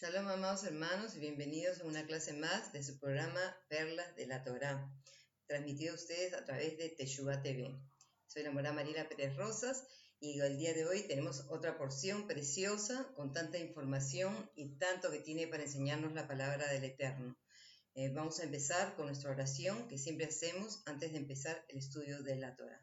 Shalom, amados hermanos, y bienvenidos a una clase más de su programa Perlas de la Torá, transmitido a ustedes a través de Teshuvah TV. Soy la Morá Mariela Pérez Rosas y el día de hoy tenemos otra porción preciosa con tanta información y tanto que tiene para enseñarnos la palabra del Eterno. Vamos a empezar con nuestra oración que siempre hacemos antes de empezar el estudio de la Torá.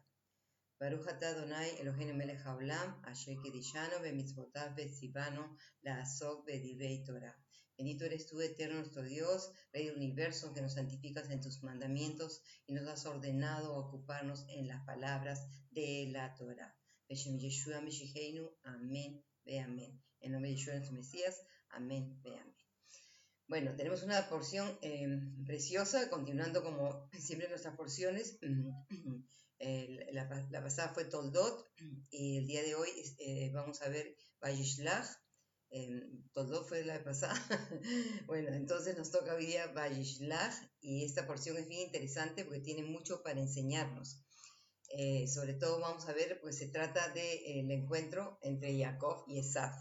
Baruch atah Adonai Eloheinu melech haolam, asher kidishanu bemitzvotav betzivanu la'asok bedivrei Torah. Bendito eres tú, eterno nuestro Dios, Rey del universo, que nos santificas en tus mandamientos y nos has ordenado ocuparnos en las palabras de la Torah. Beshem Yeshua Meshicheinu, amén, ve amén. En nombre de Yeshua nuestro Mesías, amén, ve amén. Bueno, tenemos una porción preciosa, continuando como siempre nuestras porciones. La pasada fue Toldot y el día de hoy vamos a ver Vayishlach. Toldot fue la pasada. Bueno, entonces nos toca hoy día Vayishlach y esta porción es bien interesante porque tiene mucho para enseñarnos. Sobre todo vamos a ver, pues se trata del encuentro entre Jacob y Esav.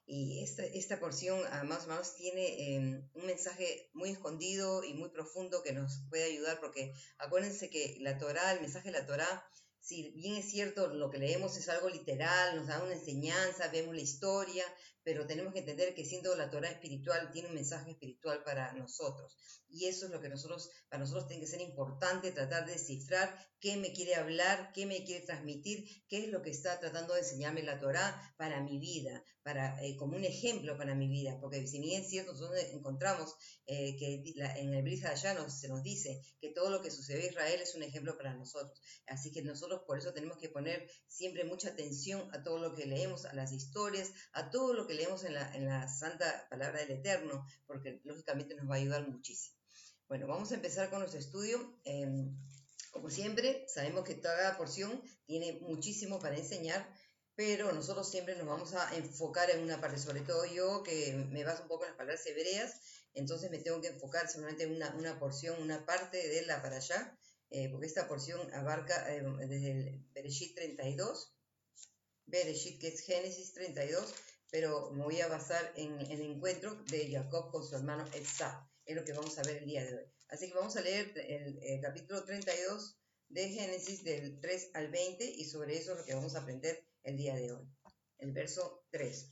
Y esta porción, más o menos, tiene un mensaje muy escondido y muy profundo que nos puede ayudar, porque acuérdense que la Torá, el mensaje de la Torá, si bien es cierto, lo que leemos es algo literal, nos da una enseñanza, vemos la historia, pero tenemos que entender que siendo la Torá espiritual, tiene un mensaje espiritual para nosotros. Y eso es lo que para nosotros tiene que ser importante, tratar de descifrar qué me quiere hablar, qué me quiere transmitir, qué es lo que está tratando de enseñarme la Torá para mi vida, como un ejemplo para mi vida. Porque si bien es cierto, nosotros encontramos que en el Brit Hadashah se nos dice que todo lo que sucedió a Israel es un ejemplo para nosotros. Así que nosotros por eso tenemos que poner siempre mucha atención a todo lo que leemos, a las historias, a todo lo que leemos en la santa palabra del Eterno, porque lógicamente nos va a ayudar muchísimo. Bueno, vamos a empezar con nuestro estudio. Como siempre, sabemos que cada porción tiene muchísimo para enseñar, pero nosotros siempre nos vamos a enfocar en una parte, sobre todo yo que me baso un poco en las palabras hebreas, entonces me tengo que enfocar simplemente en una porción, una parte de la para allá, porque esta porción abarca desde el Bereshit 32, Bereshit que es Génesis 32, pero me voy a basar en el encuentro de Jacob con su hermano Esav, es lo que vamos a ver el día de hoy. Así que vamos a leer el capítulo 32 de Génesis del 3 al 20 y sobre eso es lo que vamos a aprender el día de hoy. El verso 3.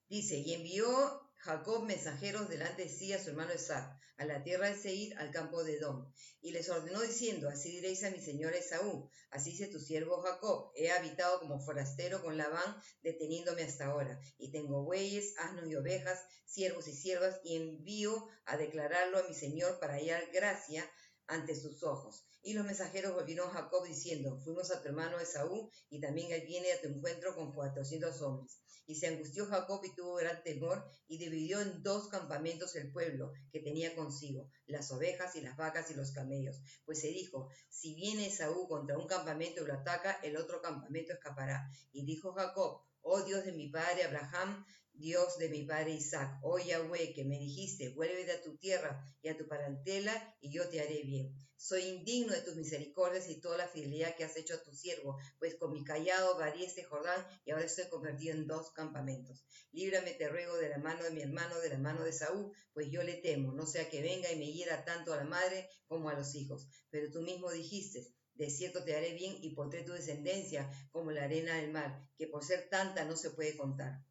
Dice, y envió Jacob mensajeros delante de sí a su hermano Esav, a la tierra de Seir, al campo de Edom, y les ordenó diciendo, así diréis a mi señor Esaú, así dice tu siervo Jacob, he habitado como forastero con Labán, deteniéndome hasta ahora, y tengo bueyes, asnos y ovejas, siervos y siervas, y envío a declararlo a mi señor para hallar gracia ante sus ojos. Y los mensajeros volvieron a Jacob diciendo, fuimos a tu hermano Esaú, y también él viene a tu encuentro con 400 hombres. Y se angustió Jacob y tuvo gran temor, y dividió en 2 campamentos el pueblo que tenía consigo, las ovejas y las vacas y los camellos. Pues se dijo, si viene Esaú contra un campamento y lo ataca, el otro campamento escapará. Y dijo Jacob, oh Dios de mi padre Abraham, Dios de mi padre Isaac, oh Yahweh, que me dijiste, vuélvete a tu tierra y a tu parentela, y yo te haré bien. Soy indigno de tus misericordias y toda la fidelidad que has hecho a tu siervo, pues con mi callado varí este Jordán, y ahora estoy convertido en 2 campamentos. Líbrame, te ruego, de la mano de mi hermano, de la mano de Saúl, pues yo le temo, no sea que venga y me hiera tanto a la madre como a los hijos. Pero tú mismo dijiste, de cierto te haré bien y pondré tu descendencia como la arena del mar, que por ser tanta no se puede contar.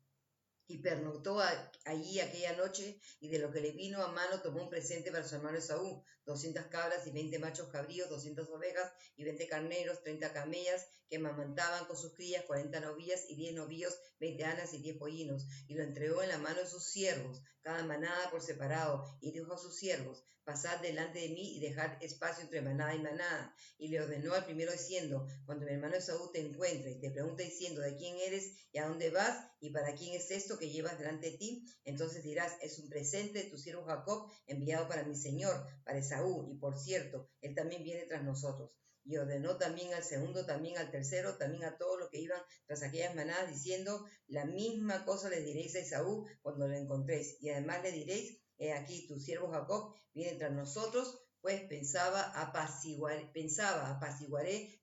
Y pernoctó allí aquella noche, y de lo que le vino a mano tomó un presente para su hermano Esaú, 200 cabras y 20 machos cabríos, 200 ovejas y 20 carneros, 30 camellas que amamantaban con sus crías, 40 novillas y 10 novillos, 20 anas y 10 pollinos, y lo entregó en la mano de sus siervos, cada manada por separado, y dijo a sus siervos, pasad delante de mí y dejad espacio entre manada y manada. Y le ordenó al primero diciendo, cuando mi hermano Esaú te encuentre y te pregunte diciendo, ¿de quién eres y a dónde vas y para quién es esto que llevas delante de ti? Entonces dirás, es un presente de tu siervo Jacob enviado para mi señor, para Esaú, y por cierto, él también viene tras nosotros. Y ordenó también al segundo, también al tercero, también a todos los que iban tras aquellas manadas, diciendo, la misma cosa le diréis a Esaú cuando lo encontréis, y además le diréis, he aquí tu siervo Jacob viene tras nosotros, pues apaciguaré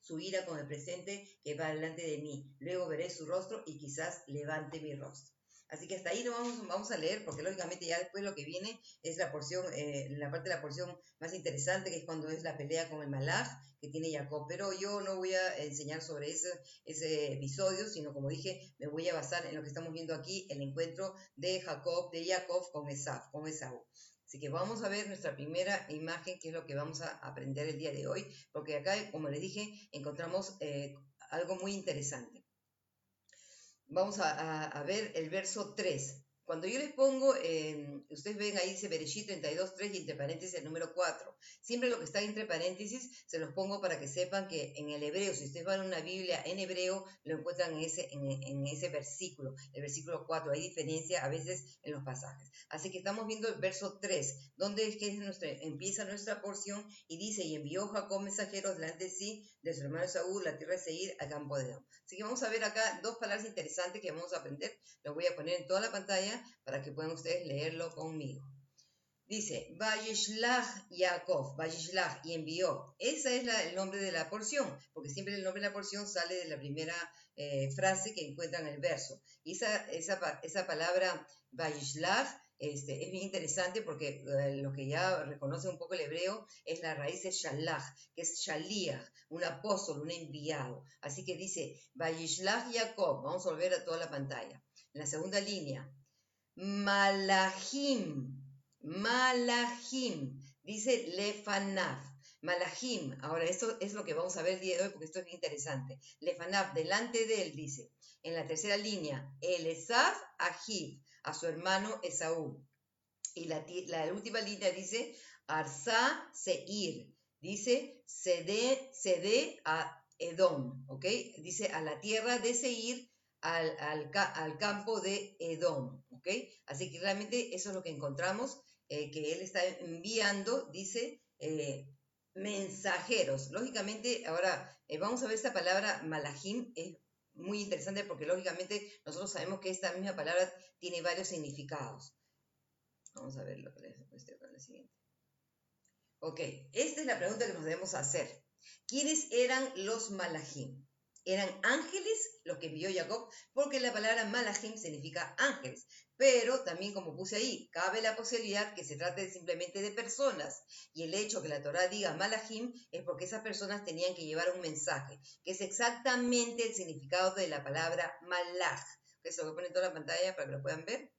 su ira con el presente que va delante de mí, luego veré su rostro y quizás levante mi rostro. Así que hasta ahí lo vamos a leer, porque lógicamente ya después lo que viene es la porción, la parte de la porción más interesante, que es cuando es la pelea con el malaj que tiene Jacob. Pero yo no voy a enseñar sobre ese episodio, sino como dije, me voy a basar en lo que estamos viendo aquí, el encuentro de Jacob con Esaú. Así que vamos a ver nuestra primera imagen, que es lo que vamos a aprender el día de hoy, porque acá, como les dije, encontramos algo muy interesante. Vamos a ver el verso 3. Cuando yo les pongo, ustedes ven ahí dice Bereshit 32:3 y entre paréntesis el número 4. Siempre lo que está entre paréntesis se los pongo para que sepan que en el hebreo, si ustedes van a una Biblia en hebreo, lo encuentran en ese versículo, el versículo 4. Hay diferencia a veces en los pasajes. Así que estamos viendo el verso 3, donde es que empieza nuestra porción y dice, y envió Jacob mensajeros delante de sí, de su hermano Esaú, la tierra de Seir, al campo de Edom. Así que vamos a ver acá dos palabras interesantes que vamos a aprender. Lo voy a poner en toda la pantalla para que puedan ustedes leerlo conmigo. Dice, Vayishlach Yaakov, Vayishlach, y envió. Ese es el nombre de la porción, porque siempre el nombre de la porción sale de la primera frase que encuentran en el verso. Y esa palabra Vayishlach es bien interesante porque lo que ya reconoce un poco el hebreo es la raíz de Shalach, que es Shaliach, un apóstol, un enviado. Así que dice, Vayishlach Yaakov, vamos a volver a toda la pantalla. En la segunda línea, Malachim, dice Lefanav, Malachim. Ahora, esto es lo que vamos a ver el día de hoy porque esto es interesante. Lefanav, delante de él, dice. En la tercera línea, Elesaf Ajiv, a su hermano Esaú. Y la última línea dice, Arsa Seir, dice, Cede a Edom, ¿ok? Dice, a la tierra de Seir, al campo de Edom, ¿ok? Así que realmente eso es lo que encontramos, que él está enviando, dice, mensajeros. Lógicamente, ahora vamos a ver esta palabra malachim, es muy interesante porque lógicamente nosotros sabemos que esta misma palabra tiene varios significados. Vamos a ver lo que con la siguiente. Ok, esta es la pregunta que nos debemos hacer. ¿Quiénes eran los malachim? Eran ángeles los que envió Jacob, porque la palabra malachim significa ángeles. Pero también, como puse ahí, cabe la posibilidad que se trate simplemente de personas. Y el hecho que la Torá diga malachim es porque esas personas tenían que llevar un mensaje, que es exactamente el significado de la palabra malach. Eso lo voy a poner en toda la pantalla para que lo puedan ver.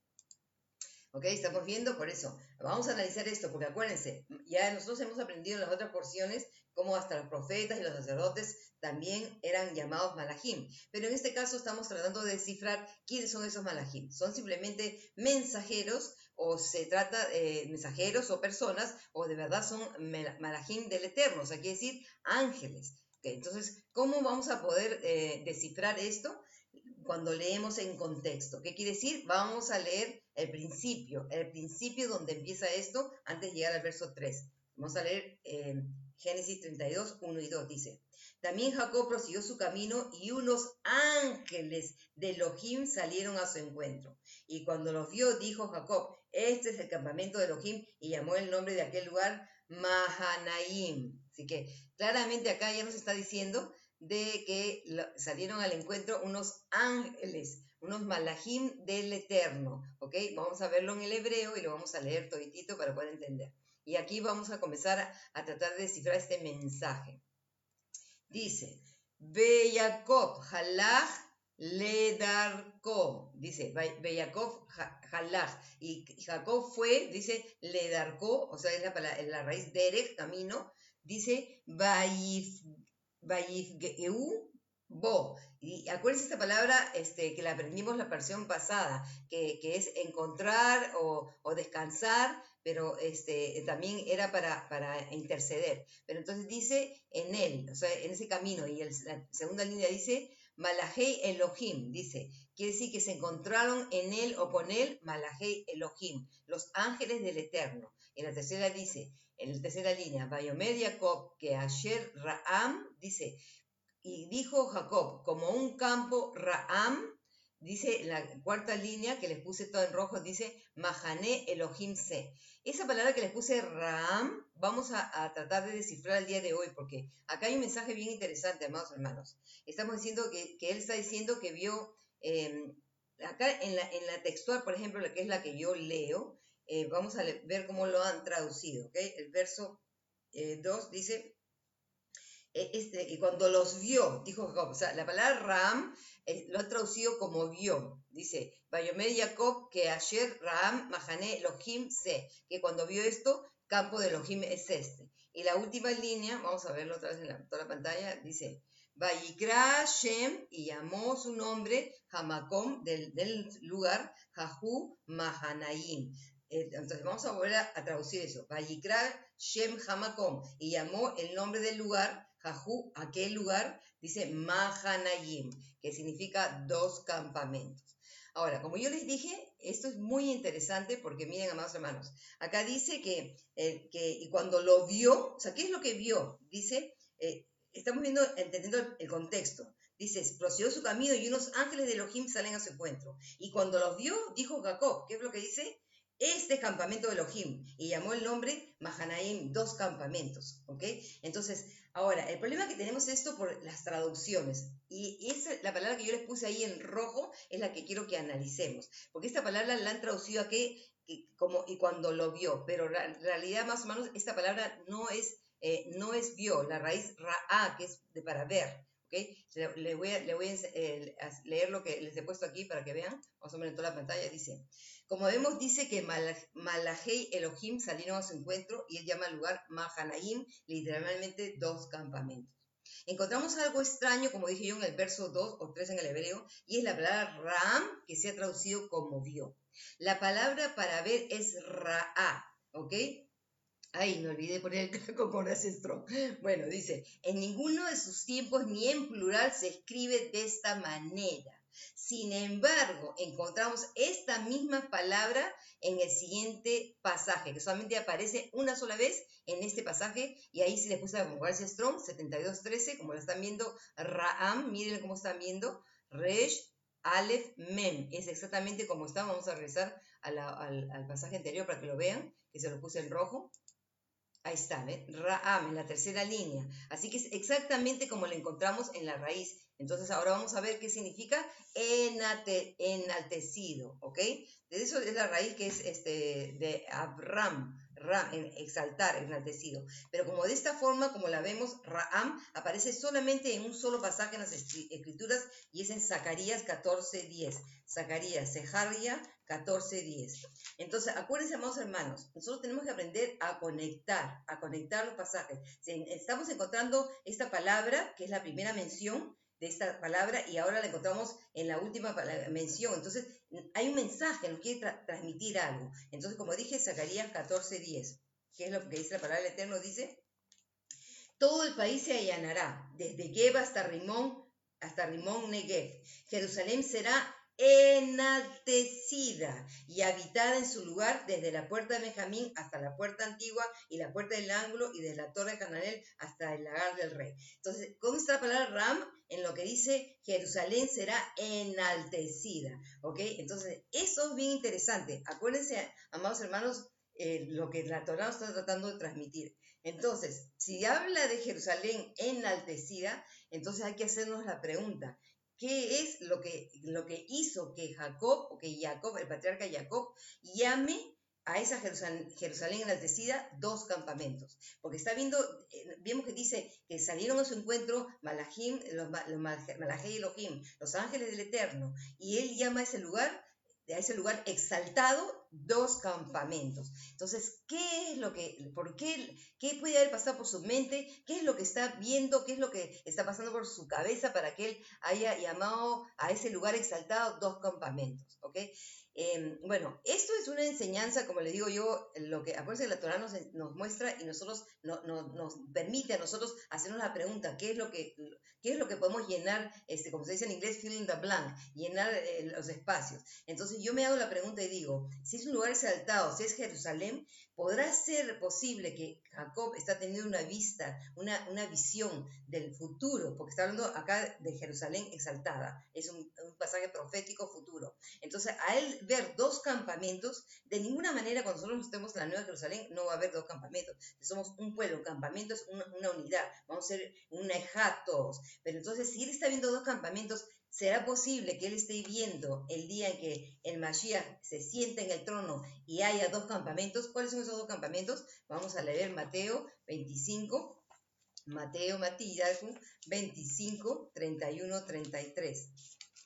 ¿Ok? Estamos viendo por eso. Vamos a analizar esto, porque acuérdense, ya nosotros hemos aprendido en las otras porciones cómo hasta los profetas y los sacerdotes también eran llamados malachim. Pero en este caso estamos tratando de descifrar quiénes son esos malachim. ¿Son simplemente mensajeros o se trata de mensajeros o personas o de verdad son malachim del Eterno? O sea, quiere decir ángeles. ¿Okay? Entonces, ¿cómo vamos a poder descifrar esto? Cuando leemos en contexto. ¿Qué quiere decir? Vamos a leer el principio donde empieza esto antes de llegar al verso 3. Vamos a leer Génesis 32, 1 y 2, dice. También Jacob prosiguió su camino y unos ángeles de Elohim salieron a su encuentro. Y cuando los vio, dijo Jacob, este es el campamento de Elohim, y llamó el nombre de aquel lugar Mahanaim. Así que claramente acá ya nos está diciendo de que salieron al encuentro unos ángeles, unos malachim del Eterno, ¿ok? Vamos a verlo en el hebreo y lo vamos a leer toditito para poder entender. Y aquí vamos a comenzar a tratar de descifrar este mensaje. Dice, Beyakov halach ledarko, dice, Beyakov halach, y Jacob fue, dice, ledarko, o sea, es la raíz derech, camino, dice, Vayifgeu bo. Y acuérdense esta palabra que la aprendimos la versión pasada, que es encontrar o descansar, pero también era para interceder. Pero entonces dice en él, o sea, en ese camino, y la segunda línea dice Malachei Elohim, dice, quiere decir que se encontraron en él o con él Malachei Elohim, los ángeles del Eterno. En la tercera dice, en la tercera línea, Vayomer Jacob, que Asher Raam, dice, y dijo Jacob, como un campo Raam, dice en la cuarta línea, que les puse todo en rojo, dice, Mahané Elohim se. Esa palabra que les puse Raam, vamos a tratar de descifrar el día de hoy, porque acá hay un mensaje bien interesante, amados hermanos. Estamos diciendo que él está diciendo que vio acá en la textual, por ejemplo, la que es la que yo leo, vamos a ver cómo lo han traducido, ¿ok? El verso 2 dice, y cuando los vio, dijo Jacob, o sea, la palabra Ram lo ha traducido como vio, dice, Vayomer Jacob que ayer Ram Mahané Elohim se, que cuando vio esto, campo de Elohim es este. Y la última línea, vamos a verlo otra vez en toda la pantalla, dice, Vayikra Shem, y llamó su nombre, Hamakom, del lugar, Jahu Mahanaim. Entonces vamos a volver a traducir eso. Vayikra Shem Hamakom, y llamó el nombre del lugar, Jahu, aquel lugar, dice Mahanayim, que significa 2 campamentos. Ahora, como yo les dije, esto es muy interesante porque miren, amados hermanos, acá dice que y cuando lo vio, o sea, ¿qué es lo que vio? Dice, estamos entendiendo el contexto. Dice, prosiguió su camino y unos ángeles de Elohim salen a su encuentro. Y cuando los vio, dijo Jacob, ¿qué es lo que dice? Este es campamento de Elohim, y llamó el nombre Mahanaim, 2 campamentos, ¿ok? Entonces, ahora, el problema que tenemos es esto por las traducciones, y esa, la palabra que yo les puse ahí en rojo es la que quiero que analicemos, porque esta palabra la han traducido aquí como y cuando lo vio, pero en realidad más o menos esta palabra no es vio, la raíz ra'a, que es para ver, ¿ok? Le voy a leer lo que les he puesto aquí para que vean, más o menos en toda la pantalla, dice... Como vemos, dice que Malachei Elohim salieron a su encuentro y él llama al lugar Mahanaim, literalmente 2 campamentos. Encontramos algo extraño, como dije yo, en el verso 2 o 3 en el hebreo, y es la palabra Ram, que se ha traducido como vio. La palabra para ver es Ra'a, ¿ok? Ay, me olvidé poner el concordancia Strong. Bueno, dice, en ninguno de sus tiempos ni en plural se escribe de esta manera. Sin embargo, encontramos esta misma palabra en el siguiente pasaje, que solamente aparece una sola vez en este pasaje, y ahí sí le puse la concordancia Strong, 72:13, como lo están viendo, Raam, miren cómo están viendo, Resh, Aleph, Mem, es exactamente como está. Vamos a regresar al pasaje anterior para que lo vean, que se lo puse en rojo. Ahí está, ¿ven? Ra'am, en la tercera línea. Así que es exactamente como lo encontramos en la raíz. Entonces ahora vamos a ver qué significa enaltecido, ¿ok? De eso es la raíz que es de Abram, exaltar, enaltecido. Pero como de esta forma, como la vemos, Ra'am aparece solamente en un solo pasaje en las escrituras y es en Zacarías 14:10. Zacarías, Sejaria 14:10. Entonces, acuérdense, amados hermanos, nosotros tenemos que aprender a conectar los pasajes. Estamos encontrando esta palabra, que es la primera mención de esta palabra, y ahora la encontramos en la última mención. Entonces, hay un mensaje, nos quiere transmitir algo. Entonces, como dije, Zacarías 14:10, que es lo que dice la palabra del Eterno, dice, todo el país se allanará, desde Geba hasta Rimón Negev. Jerusalén será enaltecida y habitada en su lugar desde la puerta de Benjamín hasta la puerta antigua y la puerta del ángulo y desde la torre de Hananel hasta el lagar del rey. Entonces, ¿cómo está la palabra Ram? En lo que dice Jerusalén será enaltecida, ¿ok? Entonces, eso es bien interesante. Acuérdense, amados hermanos, lo que la Torá nos está tratando de transmitir. Entonces, si habla de Jerusalén enaltecida, entonces hay que hacernos la pregunta, ¿qué es lo que hizo que Jacob, el patriarca Jacob, llame a esa Jerusalén enaltecida 2 campamentos? Porque está viendo, vemos que dice que salieron a su encuentro Malachim, Malachei Elohim, los ángeles del Eterno, y él llama a ese lugar exaltado 2 campamentos. Entonces, ¿qué puede haber pasado por su mente? ¿Qué es lo que está viendo? ¿Qué es lo que está pasando por su cabeza para que él haya llamado a ese lugar exaltado 2 campamentos? ¿Ok? Bueno, esto es una enseñanza, como le digo yo, lo que acuérdense que la Torah nos muestra y nosotros nos permite a nosotros hacernos la pregunta, ¿qué es lo que podemos llenar, como se dice en inglés, fill in the blank, llenar los espacios? Entonces yo me hago la pregunta y digo, si es un lugar exaltado, si es Jerusalén, ¿podrá ser posible que Jacob está teniendo una visión del futuro? Porque está hablando acá de Jerusalén exaltada, es un pasaje profético futuro. Entonces, a él ver 2 campamentos, de ninguna manera cuando nosotros estemos en la Nueva Jerusalén no va a haber 2 campamentos. Somos un pueblo, un campamento es una unidad, vamos a ser una ejá todos. Pero entonces, si él está viendo 2 campamentos, ¿Será posible que él esté viendo el día en que el Mashiach se sienta en el trono y haya dos campamentos? ¿Cuáles son esos dos campamentos? Vamos a leer Mateo 25, Matías 25, 31, 33.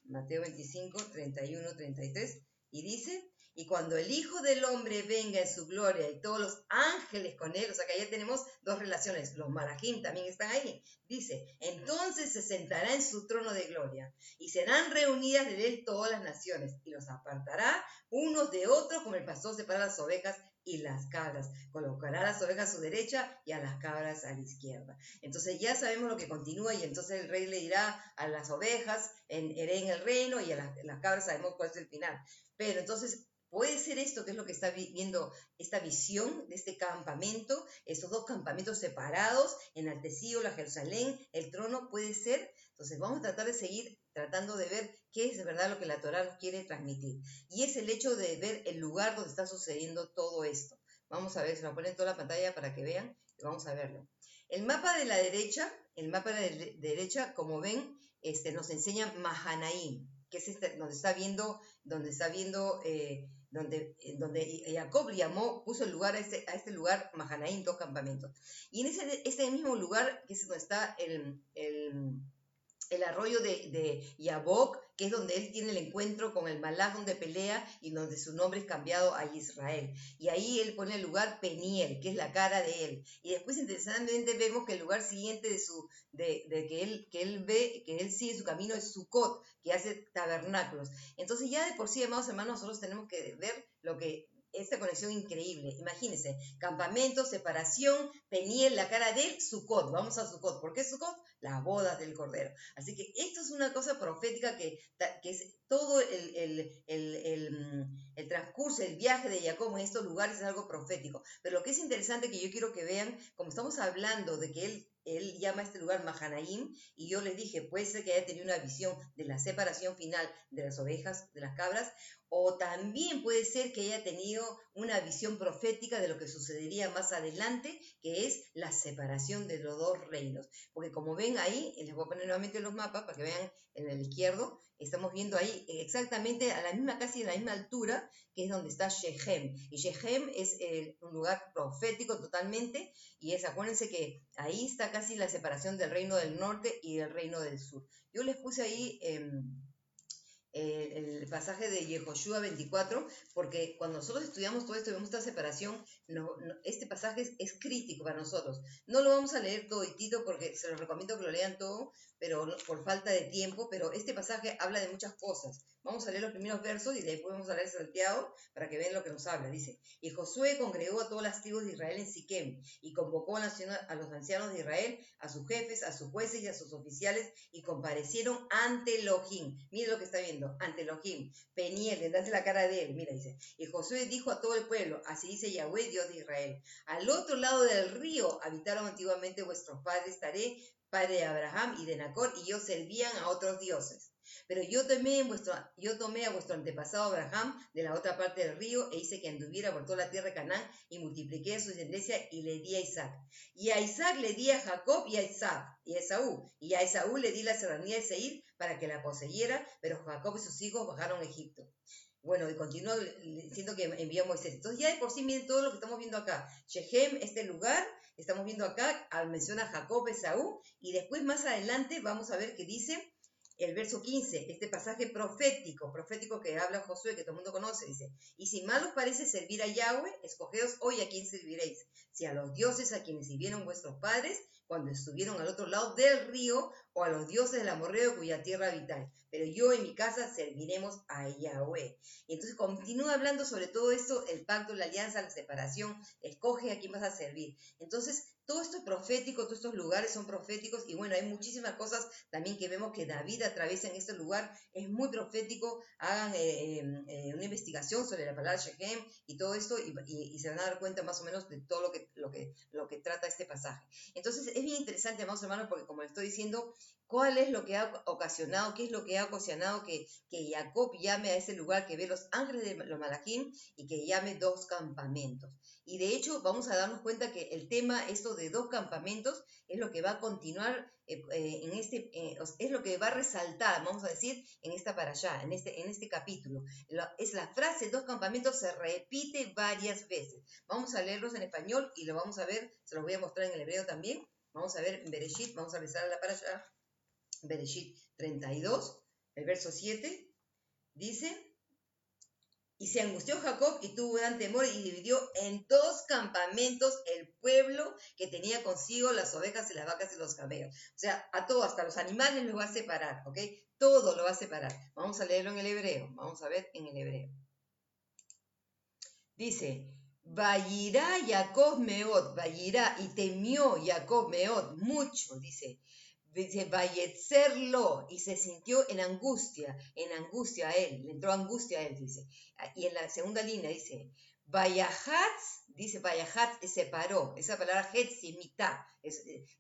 Mateo 25, 31, 33. Y dice, y cuando el Hijo del Hombre venga en su gloria y todos los ángeles con él, o sea que ya tenemos dos relaciones, los malajim también están ahí, dice, entonces se sentará en su trono de gloria y serán reunidas de él todas las naciones y los apartará unos de otros como el pastor separa las ovejas y las cabras, colocará a las ovejas a su derecha y a las cabras a la izquierda. Entonces ya sabemos lo que continúa y entonces el rey le dirá a las ovejas, hereden el reino, y a las cabras sabemos cuál es el final. Pero entonces puede ser esto que es lo que está viendo esta visión de este campamento, estos dos campamentos separados, enaltecido la Jerusalén, el trono, puede ser. Entonces vamos a tratar de seguir tratando de ver qué es de verdad lo que la Torá nos quiere transmitir. Y es el hecho de ver el lugar donde está sucediendo todo esto. Vamos a ver, se lo ponen en toda la pantalla para que vean, y vamos a verlo. El mapa de la derecha, como ven, nos enseña Mahanaim, que es donde Jacob puso el lugar a este lugar Mahanaim, dos campamentos. Y en este mismo lugar, que es donde está el arroyo de Yabok, que es donde él tiene el encuentro con el Malach, donde pelea y donde su nombre es cambiado a Israel. Y ahí él pone el lugar Peniel, que es la cara de él. Y después, interesantemente, vemos que el lugar siguiente que él sigue su camino es Sucot, que hace tabernáculos. Entonces, ya de por sí, amados hermanos, nosotros tenemos que ver esta conexión increíble. Imagínense, campamento, separación, Peniel, la cara de él, Sucot. Vamos a Sucot. ¿Por qué Sucot? Las bodas del Cordero. Así que esto es una cosa profética que es todo el transcurso, el viaje de Jacob en estos lugares es algo profético. Pero lo que es interesante que yo quiero que vean, como estamos hablando de que él llama a este lugar Mahanaim, y yo les dije, puede ser que haya tenido una visión de la separación final de las ovejas, de las cabras, o también puede ser que haya tenido una visión profética de lo que sucedería más adelante, que es la separación de los dos reinos. Porque como ven ahí, les voy a poner nuevamente los mapas para que vean en el izquierdo, estamos viendo ahí exactamente casi a la misma altura, que es donde está Shechem. Y Shechem es un lugar profético totalmente, y acuérdense que ahí está casi la separación del reino del norte y del reino del sur. Yo les puse ahí el pasaje de Yehoshua 24, porque cuando nosotros estudiamos todo esto, vemos esta separación, este pasaje es crítico para nosotros. No lo vamos a leer toditito porque se los recomiendo que lo lean todo, pero por falta de tiempo, pero este pasaje habla de muchas cosas. Vamos a leer los primeros versos y después vamos a leer salteado para que vean lo que nos habla. Dice, y Josué congregó a todas las tribus de Israel en Siquem y convocó a los ancianos de Israel, a sus jefes, a sus jueces y a sus oficiales, y comparecieron ante Elohim. Miren lo que está viendo, ante Elohim. Peniel, delante de la cara de él, mira, dice, y Josué dijo a todo el pueblo, así dice Yahweh, Dios de Israel, al otro lado del río habitaron antiguamente vuestros padres, Taré, padre de Abraham y de Nacor, y ellos servían a otros dioses. Pero yo tomé a vuestro antepasado Abraham de la otra parte del río e hice que anduviera por toda la tierra de Canaán y multipliqué su descendencia y le di a Isaac. Y a Isaac le di a Jacob y a Esaú. Y a Esaú le di la serranía de Seir para que la poseyera, pero Jacob y sus hijos bajaron a Egipto. Bueno, y continúa diciendo que envió a Moisés. Entonces ya de por sí miren todo lo que estamos viendo acá. Shechem, este lugar, estamos viendo acá, menciona a Jacob, Esaú, y después más adelante vamos a ver que dice el verso 15, este pasaje profético que habla Josué, que todo el mundo conoce, dice, y si mal os parece servir a Yahweh, escogeos hoy a quién serviréis, si a los dioses a quienes sirvieron vuestros padres cuando estuvieron al otro lado del río, o a los dioses del amorreo cuya tierra habitáis, pero yo en mi casa serviremos a Yahweh. Y entonces continúa hablando sobre todo esto, el pacto, la alianza, la separación, escoge a quién vas a servir. Entonces, todo esto es profético, todos estos lugares son proféticos, y bueno, hay muchísimas cosas también que vemos que David atraviesa en este lugar, es muy profético. Hagan una investigación sobre la palabra Shechem y todo esto, y se van a dar cuenta más o menos de todo lo que trata este pasaje. Entonces es bien interesante, amados hermanos, porque como les estoy diciendo, ¿cuál es lo que ha ocasionado, qué es lo que ha ocasionado que Jacob llame a ese lugar, que ve los ángeles de los malachim, y que llame dos campamentos? Y de hecho vamos a darnos cuenta que el tema, esto de 2 campamentos, es lo que va a continuar, es lo que va a resaltar, vamos a decir, en esta parashá, en este capítulo. Es la frase 2 campamentos, se repite varias veces. Vamos a leerlos en español y lo vamos a ver, se los voy a mostrar en el hebreo también. Vamos a ver en Bereshit, vamos a rezar la parashá, Bereshit 32, el verso 7, dice... Y se angustió Jacob y tuvo gran temor y dividió en 2 campamentos el pueblo que tenía consigo las ovejas y las vacas y los camellos. O sea, a todo, hasta los animales los va a separar, ¿ok? Todo lo va a separar. Vamos a leerlo en el hebreo. Vamos a ver en el hebreo. Dice, Vayirá Jacob meot, Vayirá, y temió Jacob meot mucho, dice, Vayetzerlo, y se sintió en angustia a él, le entró angustia a él, dice. Y en la segunda línea dice, Vayahatz, dice Vayahatz, se paró, esa palabra Hetzimita,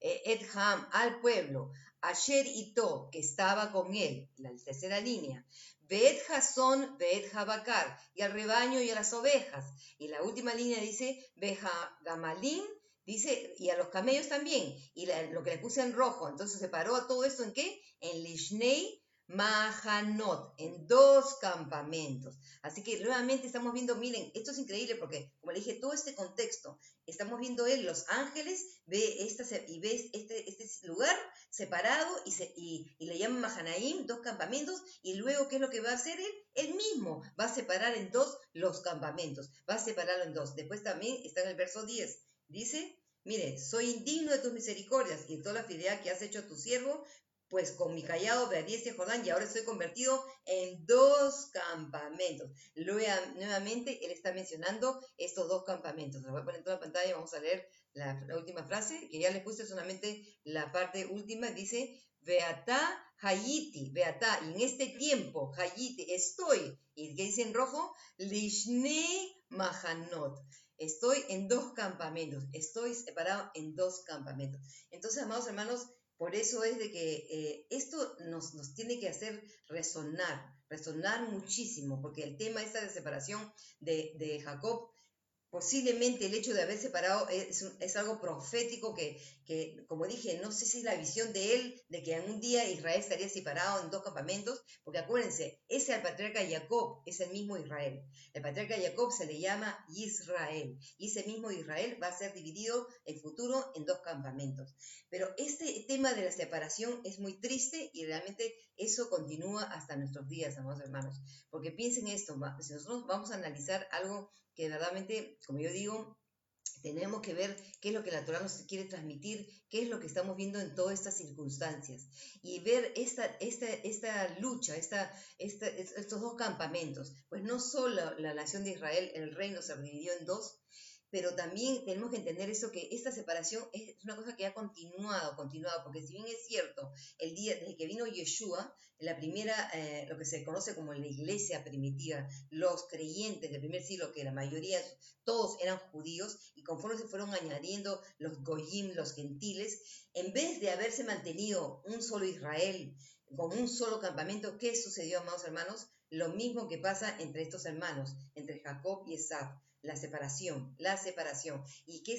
Edham, al pueblo, Asher Ito, que estaba con él, la tercera línea, Veet Jasón, Veet Jabakar, y al rebaño y a las ovejas. Y la última línea dice, Veja Gamalín, dice, y a los camellos también, y lo que le puse en rojo. Entonces se paró a todo esto ¿en qué? En Lishnei Mahanot, en 2 campamentos. Así que nuevamente estamos viendo, miren, esto es increíble porque, como le dije, todo este contexto, estamos viendo él, los ángeles, ve este lugar separado y le llaman Mahanaim, 2 campamentos, y luego, ¿qué es lo que va a hacer él? Él mismo va a separar en 2 los campamentos, va a separarlo en 2. Después también está en el verso 10, dice, mire, soy indigno de tus misericordias y de toda la fidelidad que has hecho a tu siervo, pues con mi callado me adiestra Jordán y ahora estoy convertido en 2 campamentos. Nuevamente, él está mencionando estos 2 campamentos. Lo voy a poner en toda la pantalla y vamos a leer la última frase, que ya les puse solamente la parte última. Dice, Beatá Hayiti, Beatá, y en este tiempo, Hayiti, estoy, y que dice en rojo, Lishne Mahanot. Estoy en 2 campamentos, estoy separado en 2 campamentos. Entonces, amados hermanos, por eso es de que esto nos tiene que hacer resonar muchísimo, porque el tema esta de separación de Jacob, posiblemente el hecho de haber separado es algo profético que, como dije, no sé si es la visión de él, de que en un día Israel estaría separado en 2 campamentos, porque acuérdense, ese al patriarca Jacob es el mismo Israel. El patriarca Jacob se le llama Israel, y ese mismo Israel va a ser dividido en futuro en 2 campamentos. Pero este tema de la separación es muy triste y realmente eso continúa hasta nuestros días, amados hermanos. Porque piensen esto, si nosotros vamos a analizar algo que verdaderamente, como yo digo, tenemos que ver qué es lo que la Torah nos quiere transmitir, qué es lo que estamos viendo en todas estas circunstancias. Y ver esta lucha, estos 2 campamentos. Pues no solo la nación de Israel, el reino se dividió en 2, pero también tenemos que entender eso, que esta separación es una cosa que ha continuado, porque si bien es cierto, el día desde que vino Yeshua, la primera, lo que se conoce como la iglesia primitiva, los creyentes del primer siglo, que la mayoría, todos eran judíos, y conforme se fueron añadiendo los goyim, los gentiles, en vez de haberse mantenido un solo Israel, con un solo campamento, ¿qué sucedió, amados hermanos? Lo mismo que pasa entre estos hermanos, entre Jacob y Esaf. La separación. Y que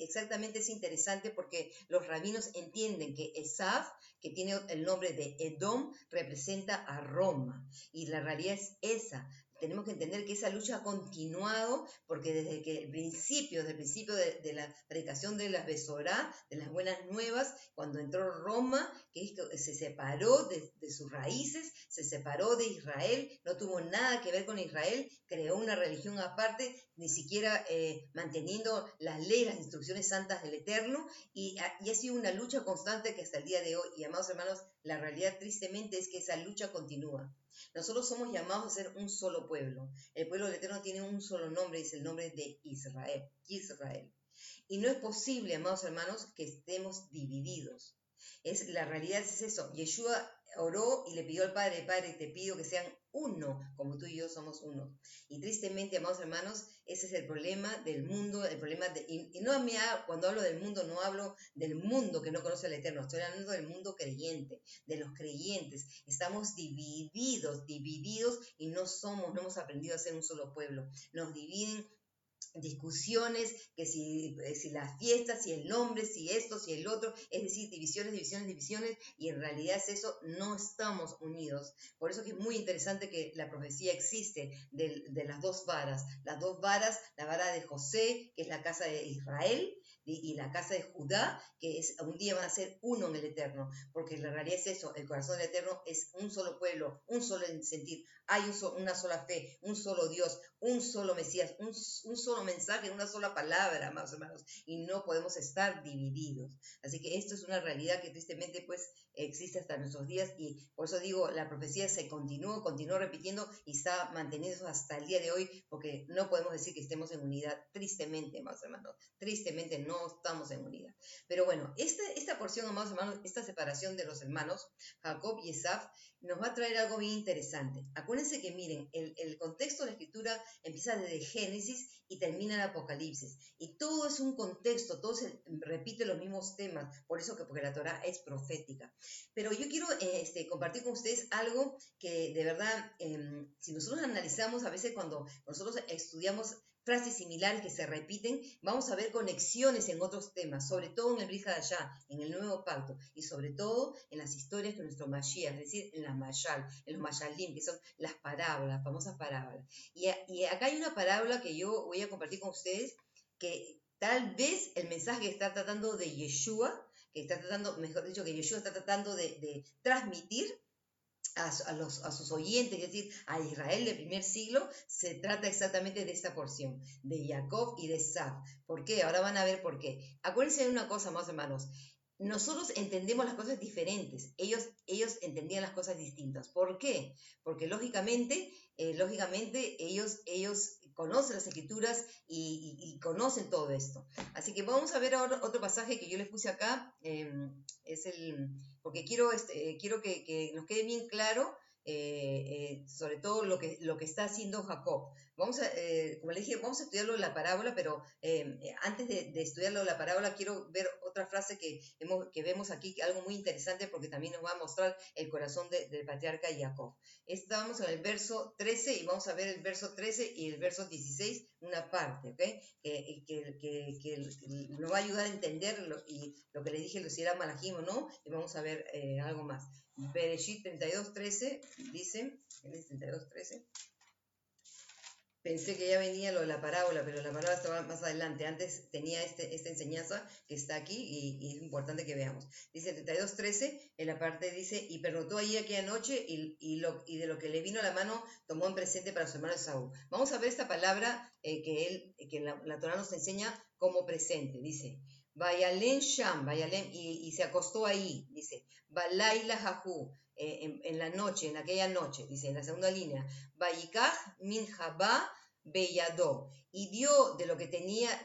exactamente es interesante porque los rabinos entienden que Esaf, que tiene el nombre de Edom, representa a Roma. Y la realidad es esa. Tenemos que entender que esa lucha ha continuado porque desde el principio de la predicación de la Besorá, de las buenas nuevas, cuando entró Roma, que se separó de sus raíces, se separó de Israel, no tuvo nada que ver con Israel, creó una religión aparte, ni siquiera manteniendo las leyes, las instrucciones santas del Eterno, y ha sido una lucha constante que hasta el día de hoy, y amados hermanos, la realidad tristemente es que esa lucha continúa. Nosotros somos llamados a ser un solo pueblo. El pueblo del Eterno tiene un solo nombre, es el nombre de Israel. Y no es posible, amados hermanos, que estemos divididos. La realidad es eso. Yeshua oró y le pidió al Padre, te pido que sean uno, como tú y yo somos uno. Y tristemente, amados hermanos, ese es el problema del mundo, cuando hablo del mundo, no hablo del mundo que no conoce al Eterno, estoy hablando del mundo creyente, de los creyentes. Estamos divididos y no hemos aprendido a ser un solo pueblo. Nos dividen discusiones, que si las fiestas, si el nombre, si esto, si el otro, es decir, divisiones, y en realidad es eso, no estamos unidos. Por eso que es muy interesante que la profecía existe de las dos varas, la vara de José, que es la casa de Israel, y la casa de Judá, que es un día van a ser uno en el Eterno, porque la realidad es eso, el corazón del Eterno es un solo pueblo, un solo sentir, hay una sola fe, un solo Dios, un solo Mesías, un solo mensaje, una sola palabra, amados hermanos, y no podemos estar divididos. Así que esto es una realidad que tristemente pues existe hasta nuestros días, y por eso digo, la profecía se continuó repitiendo y está manteniendo hasta el día de hoy, porque no podemos decir que estemos en unidad, tristemente, amados hermanos, tristemente no estamos en unidad. Pero bueno, esta porción, amados hermanos, esta separación de los hermanos, Jacob y Esaf, nos va a traer algo bien interesante. Acuérdense que miren, el contexto de la escritura empieza desde Génesis y termina en Apocalipsis. Y todo es un contexto, todo se repite los mismos temas, porque la Torá es profética. Pero yo quiero compartir con ustedes algo que de verdad, si nosotros analizamos, a veces cuando nosotros estudiamos frases similares que se repiten, vamos a ver conexiones en otros temas, sobre todo en el Brit Hadashah, en el Nuevo Pacto, y sobre todo en las historias de nuestro Mashiach, es decir, en la Mashal, en los Mashalim, que son las parábolas, las famosas parábolas. Y acá hay una parábola que yo voy a compartir con ustedes, que tal vez el mensaje que está tratando de Yeshua, mejor dicho, que Yeshua está tratando de transmitir a sus oyentes, es decir, a Israel del primer siglo, se trata exactamente de esta porción, de Jacob y de Esaf. ¿Por qué? Ahora van a ver por qué. Acuérdense de una cosa, más hermanos. Nosotros entendemos las cosas diferentes, ellos entendían las cosas distintas. ¿Por qué? Porque lógicamente ellos conocen las escrituras y conocen todo esto. Así que vamos a ver ahora otro pasaje que yo les puse acá, porque quiero que nos quede bien claro, sobre todo lo que está haciendo Jacob. Como le dije, vamos a estudiarlo en la parábola, pero antes de estudiarlo la parábola, quiero ver otra frase que vemos aquí, algo muy interesante, porque también nos va a mostrar el corazón del patriarca Jacob. Estamos en el verso 13 y vamos a ver el verso 13 y el verso 16, una parte, ¿ok? Que nos va a ayudar a entender lo que le dije, si era Malachim o no, y vamos a ver algo más. Bereshit 32:13 dice, Génesis 32:13. Pensé que ya venía lo de la parábola, pero la parábola estaba más adelante. Antes tenía esta enseñanza que está aquí y es importante que veamos. Dice 32:13, en la parte dice, y pernoctó ahí aquella noche y de lo que le vino a la mano tomó en presente para su hermano Esaú. Vamos a ver esta palabra que la Torá nos enseña como presente. Dice, Vayalem Sham, y se acostó ahí, dice, Balaila Jahu, en la noche, en aquella noche, dice en la segunda línea, Vayikaj min Jabá Beyadó, y dio de lo que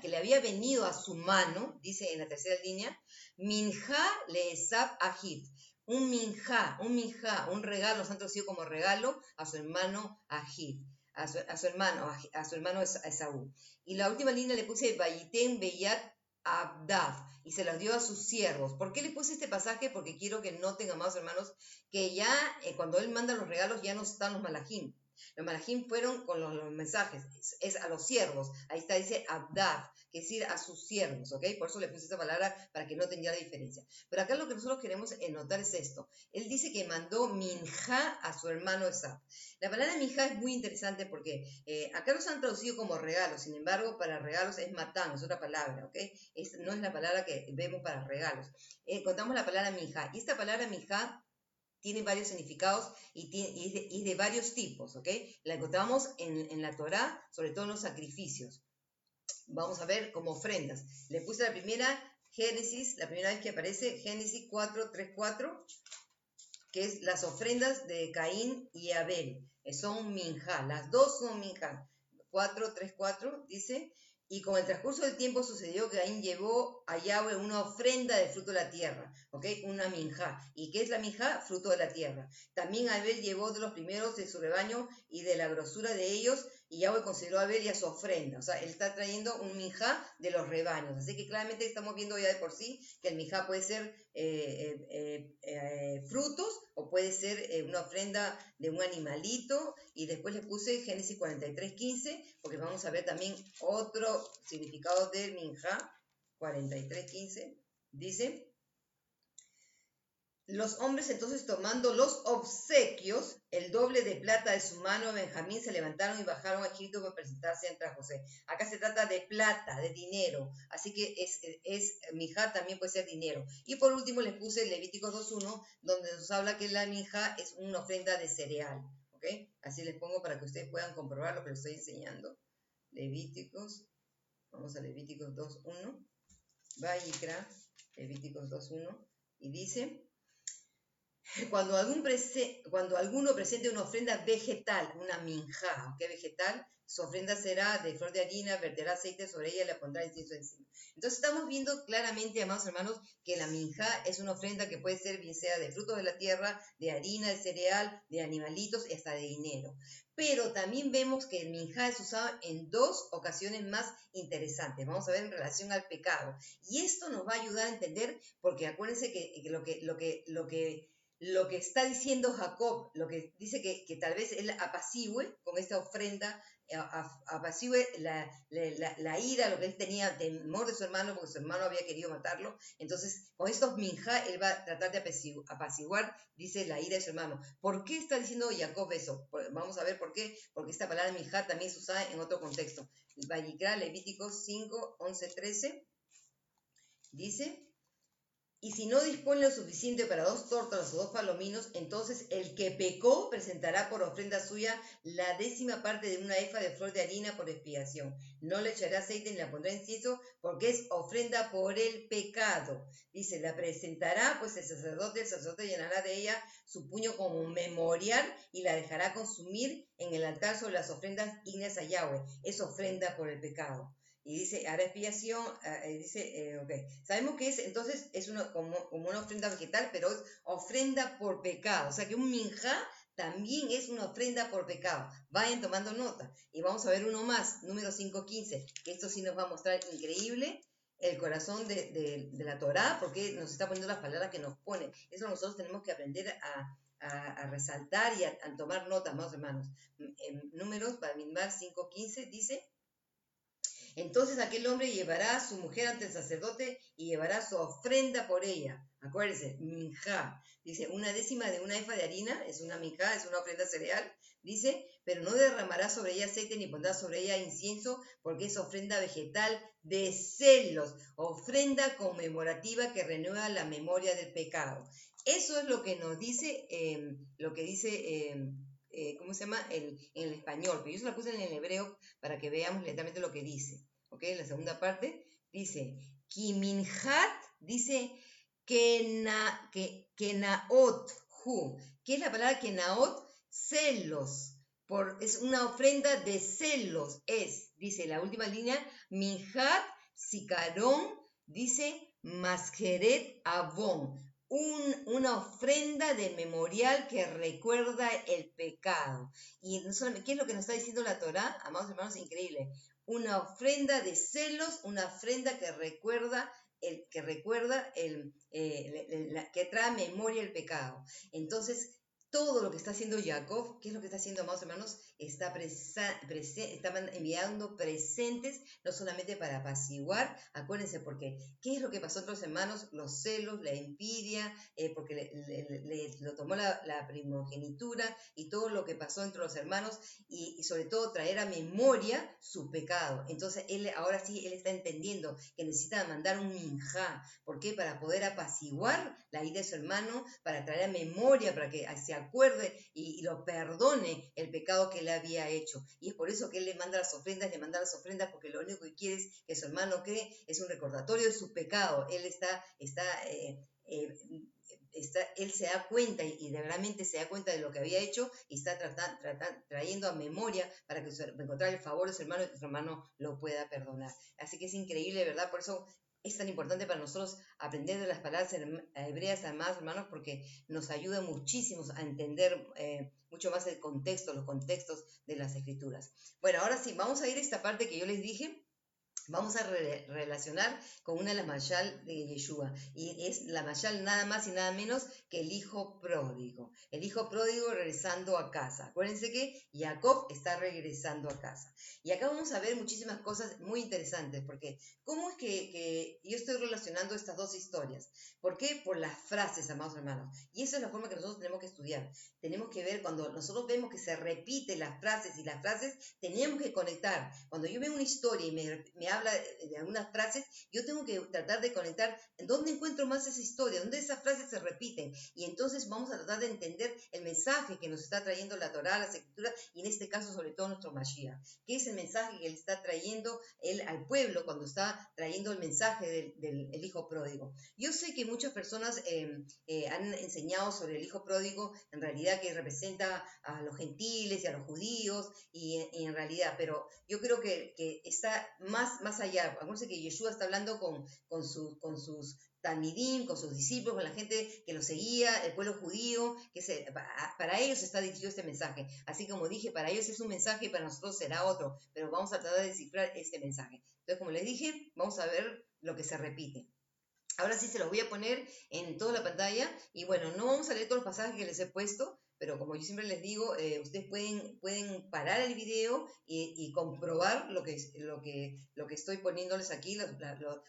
le había venido a su mano, dice en la tercera línea, Minja le Esab Ajid, un minja, un regalo, nos han traducido como regalo a su hermano Ajid, a su hermano Esaú. Y la última línea le puse Vayiten Beyat Abdaf, y se las dio a sus siervos. ¿Por qué les puse este pasaje? Porque quiero que noten, amados hermanos, que ya cuando él manda los regalos ya no están los malajim. Los malajim fueron con los mensajes, es a los siervos. Ahí está, dice Abdaf, que es decir, a sus siervos, ¿ok? Por eso le puse esta palabra para que noten ya la diferencia. Pero acá lo que nosotros queremos notar es esto. Él dice que mandó minja a su hermano Esaf. La palabra minja es muy interesante porque acá los han traducido como regalos, sin embargo, para regalos es matán, es otra palabra, ¿ok? No es la palabra que vemos para regalos. Encontramos la palabra minja, y esta palabra minja tiene varios significados y de varios tipos, ¿ok? La encontramos en la Torá, sobre todo en los sacrificios. Vamos a ver como ofrendas. Le puse la primera vez que aparece, Génesis 4:3-4, que es las ofrendas de Caín y Abel. Son minja, las dos son minja. 4:3-4 dice, y con el transcurso del tiempo sucedió que Caín llevó a Yahweh una ofrenda del fruto de la tierra, ¿ok? Una minjá. ¿Y qué es la minjá? Fruto de la tierra. También Abel llevó de los primeros de su rebaño y de la grosura de ellos, y Yahweh consideró a Abel y a su ofrenda. O sea, él está trayendo un minjá de los rebaños. Así que claramente estamos viendo ya de por sí que el minjá puede ser frutos o puede ser una ofrenda de un animalito. Y después le puse Génesis 43:15, porque vamos a ver también otro significado del minjá. 43:15 dice: los hombres entonces, tomando los obsequios, el doble de plata de su mano, Benjamín, se levantaron y bajaron a Egipto para presentarse ante José. Acá se trata de plata, de dinero, así que minjá también puede ser dinero. Y por último les puse Levíticos 2:1, donde nos habla que la minjá es una ofrenda de cereal, ¿ok? Así les pongo para que ustedes puedan comprobar lo que les estoy enseñando. Levíticos, vamos a Levíticos 2:1, Vayikra, Levíticos 2:1, y dice: cuando alguno presente una ofrenda vegetal, una minjá, ¿ok? Vegetal, su ofrenda será de flor de harina, verterá aceite sobre ella y le pondrá incienso encima. Entonces estamos viendo claramente, amados hermanos, que la minjá es una ofrenda que puede ser bien sea de frutos de la tierra, de harina, de cereal, de animalitos y hasta de dinero. Pero también vemos que el minjá es usado en dos ocasiones más interesantes. Vamos a ver en relación al pecado. Y esto nos va a ayudar a entender, porque acuérdense que lo que está diciendo Jacob, lo que dice que tal vez él apacigüe con esta ofrenda, apacigüe la ira, lo que él tenía temor de su hermano, porque su hermano había querido matarlo. Entonces, con estos minjá, él va a tratar de apaciguar, dice, la ira de su hermano. ¿Por qué está diciendo Jacob eso? Vamos a ver por qué, porque esta palabra minjá también se usa en otro contexto. Vayikra, Levíticos 5, 11, 13, dice: y si no dispone lo suficiente para 2 tórtolas o 2 palominos, entonces el que pecó presentará por ofrenda suya la 10ª parte de una efa de flor de harina por expiación. No le echará aceite ni la pondrá incienso, porque es ofrenda por el pecado. Dice, la presentará, pues el sacerdote llenará de ella su puño como memorial y la dejará consumir en el altar sobre las ofrendas ígneas a Yahweh. Es ofrenda por el pecado. Y dice, hará expiación, ok. Sabemos que entonces es como una ofrenda vegetal, pero es ofrenda por pecado. O sea que un minjá también es una ofrenda por pecado. Vayan tomando nota. Y vamos a ver uno más, número 5:15, que esto sí nos va a mostrar increíble el corazón de la Torá, porque nos está poniendo las palabras que nos pone. Eso nosotros tenemos que aprender a resaltar y a tomar notas, más hermanos. En Números, Bamidbar 5:15, dice: entonces aquel hombre llevará a su mujer ante el sacerdote y llevará su ofrenda por ella. Acuérdense, minjá. Dice, 1/10 de una efa de harina, es una minjá, es una ofrenda cereal. Dice, pero no derramará sobre ella aceite ni pondrá sobre ella incienso, porque es ofrenda vegetal de celos, ofrenda conmemorativa que renueva la memoria del pecado. Eso es lo que nos dice, ¿cómo se llama? En el español, pero yo se lo puse en el hebreo para que veamos lentamente lo que dice. ¿Ok? La segunda parte dice, Kiminhat, dice, Kenaot, ¿qué es la palabra Kenaot? Celos. Es una ofrenda de celos. Dice la última línea, Minhat, Sicarón, dice, Masjeret Avon. Una ofrenda de memorial que recuerda el pecado. Y no solamente, ¿qué es lo que nos está diciendo la Torá? Amados hermanos, increíble. Una ofrenda de celos, una ofrenda que recuerda que trae memoria el pecado. Entonces, todo lo que está haciendo Jacob, ¿qué es lo que está haciendo, amados hermanos? Está enviando presentes, no solamente para apaciguar, acuérdense, porque ¿qué es lo que pasó entre los hermanos? Los celos, la envidia, porque lo tomó la primogenitura y todo lo que pasó entre los hermanos y sobre todo traer a memoria su pecado. Entonces, ahora sí, él está entendiendo que necesita mandar un minjá. ¿Por qué? Para poder apaciguar la ira de su hermano, para traer a memoria, para que se acuerde y lo perdone el pecado que él había hecho. Y es por eso que él le manda las ofrendas, porque lo único que quiere es que su hermano cree, es un recordatorio de su pecado. Él él se da cuenta y de realmente se da cuenta de lo que había hecho y está trayendo a memoria para que encontrar el favor de su hermano y que su hermano lo pueda perdonar. Así que es increíble, ¿verdad? Por eso es tan importante para nosotros aprender de las palabras hebreas, además, hermanos, porque nos ayuda muchísimo a entender mucho más el contexto, los contextos de las escrituras. Bueno, ahora sí, vamos a ir a esta parte que yo les dije. Vamos a relacionar con una de las mashal de Yeshua, y es la mashal nada más y nada menos que el hijo pródigo regresando a casa. Acuérdense que Jacob está regresando a casa. Y acá vamos a ver muchísimas cosas muy interesantes, porque ¿cómo es que yo estoy relacionando estas dos historias? ¿Por qué? Por las frases, amados hermanos. Y esa es la forma que nosotros tenemos que estudiar. Tenemos que ver, cuando nosotros vemos que se repiten las frases y las frases, tenemos que conectar. Cuando yo veo una historia y me habla de algunas frases, yo tengo que tratar de conectar en dónde encuentro más esa historia, dónde esas frases se repiten. Y entonces vamos a tratar de entender el mensaje que nos está trayendo la Torá, las Escrituras, y en este caso sobre todo nuestro Mashiach. ¿Qué es el mensaje que él está trayendo él al pueblo cuando está trayendo el mensaje del hijo pródigo? Yo sé que muchas personas han enseñado sobre el hijo pródigo, en realidad que representa a los gentiles y a los judíos, y en realidad, pero yo creo que está más allá. Acuérdense que Yeshua está hablando con sus talmidim, con sus discípulos, con la gente que lo seguía, el pueblo judío, para ellos está dirigido este mensaje. Así como dije, para ellos es un mensaje y para nosotros será otro, pero vamos a tratar de descifrar este mensaje. Entonces, como les dije, vamos a ver lo que se repite. Ahora sí se los voy a poner en toda la pantalla, y bueno, no vamos a leer todos los pasajes que les he puesto, pero como yo siempre les digo, ustedes pueden parar el video y comprobar lo que estoy poniéndoles aquí,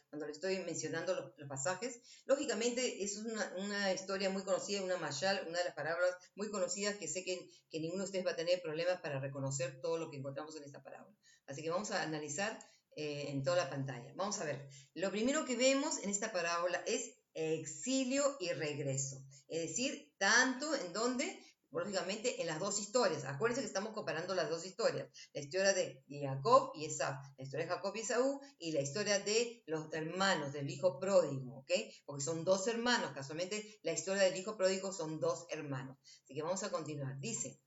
cuando les estoy mencionando los pasajes. Lógicamente, es una historia muy conocida, una mashal, una de las parábolas muy conocidas, que sé que ninguno de ustedes va a tener problemas para reconocer todo lo que encontramos en esta parábola. Así que vamos a analizar en toda la pantalla. Vamos a ver. Lo primero que vemos en esta parábola es exilio y regreso. Es decir, tanto en donde, lógicamente, en las dos historias. Acuérdense que estamos comparando las dos historias. La historia de Jacob y Esaf, la historia de Jacob y Esaú, y la historia de los hermanos, del hijo pródigo, ¿ok? Porque son dos hermanos. Casualmente, la historia del hijo pródigo son dos hermanos. Así que vamos a continuar. Dice: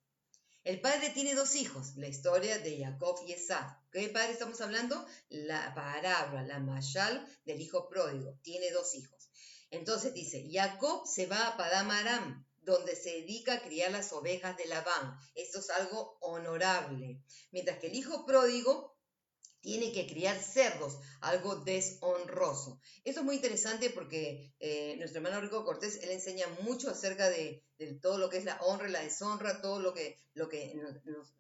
el padre tiene dos hijos, la historia de Jacob y Esaf. ¿Qué padre estamos hablando? La parábola, la mashal del hijo pródigo. Tiene dos hijos. Entonces dice, Jacob se va a Padam Aram, donde se dedica a criar las ovejas de Labán. Esto es algo honorable. Mientras que el hijo pródigo tiene que criar cerdos, algo deshonroso. Esto es muy interesante porque nuestro hermano Rico Cortés, él enseña mucho acerca de todo lo que es la honra y la deshonra, todo lo que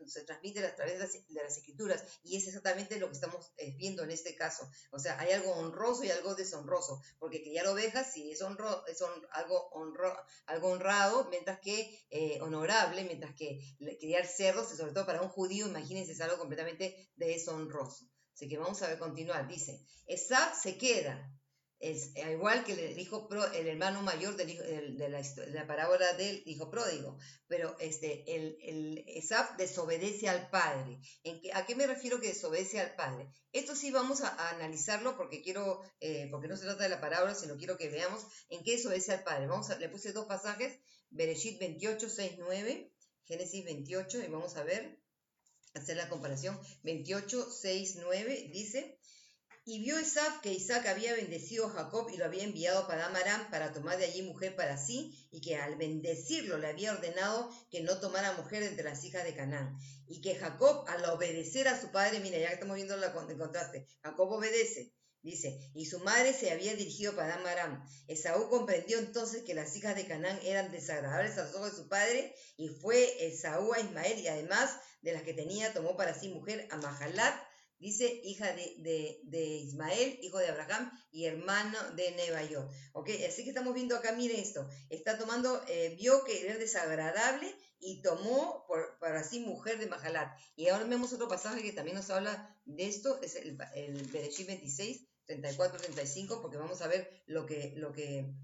se transmite a través de las escrituras, y es exactamente lo que estamos viendo en este caso. O sea, hay algo honroso y algo deshonroso, porque criar ovejas sí es algo honrado, mientras que honorable, mientras que criar cerdos, y sobre todo para un judío, imagínense, es algo completamente deshonroso. Así que vamos a ver, continuar. Dice, Esaf se queda, igual que el hermano mayor de la parábola del hijo pródigo, pero el Esaf desobedece al padre. ¿A qué me refiero que desobedece al padre? Esto sí vamos a analizarlo, porque porque no se trata de la parábola, sino quiero que veamos en qué desobedece al padre. Le puse dos pasajes, Bereshit 28, 6, 9, Génesis 28, y vamos a ver, hacer la comparación. 28, 6, 9 dice: y vio Esaf que Isaac había bendecido a Jacob y lo había enviado a Padam Aram para tomar de allí mujer para sí, y que al bendecirlo le había ordenado que no tomara mujer entre las hijas de Canaán. Y que Jacob, al obedecer a su padre, mira, ya que estamos viendo el contraste, Jacob obedece. Dice, y su madre se había dirigido a Padam Aram. Esaú comprendió entonces que las hijas de Canaán eran desagradables a los ojos de su padre, y fue Esaú a Ismael, y además de las que tenía, tomó para sí mujer a Mahalat, dice, hija de Ismael, hijo de Abraham y hermano de Nebaiot. ¿Ok? Así que estamos viendo acá, miren esto, está tomando, vio que era desagradable y tomó para sí mujer de Mahalat. Y ahora vemos otro pasaje que también nos habla de esto, es el Bereshit 26, 34, 35, porque vamos a ver lo que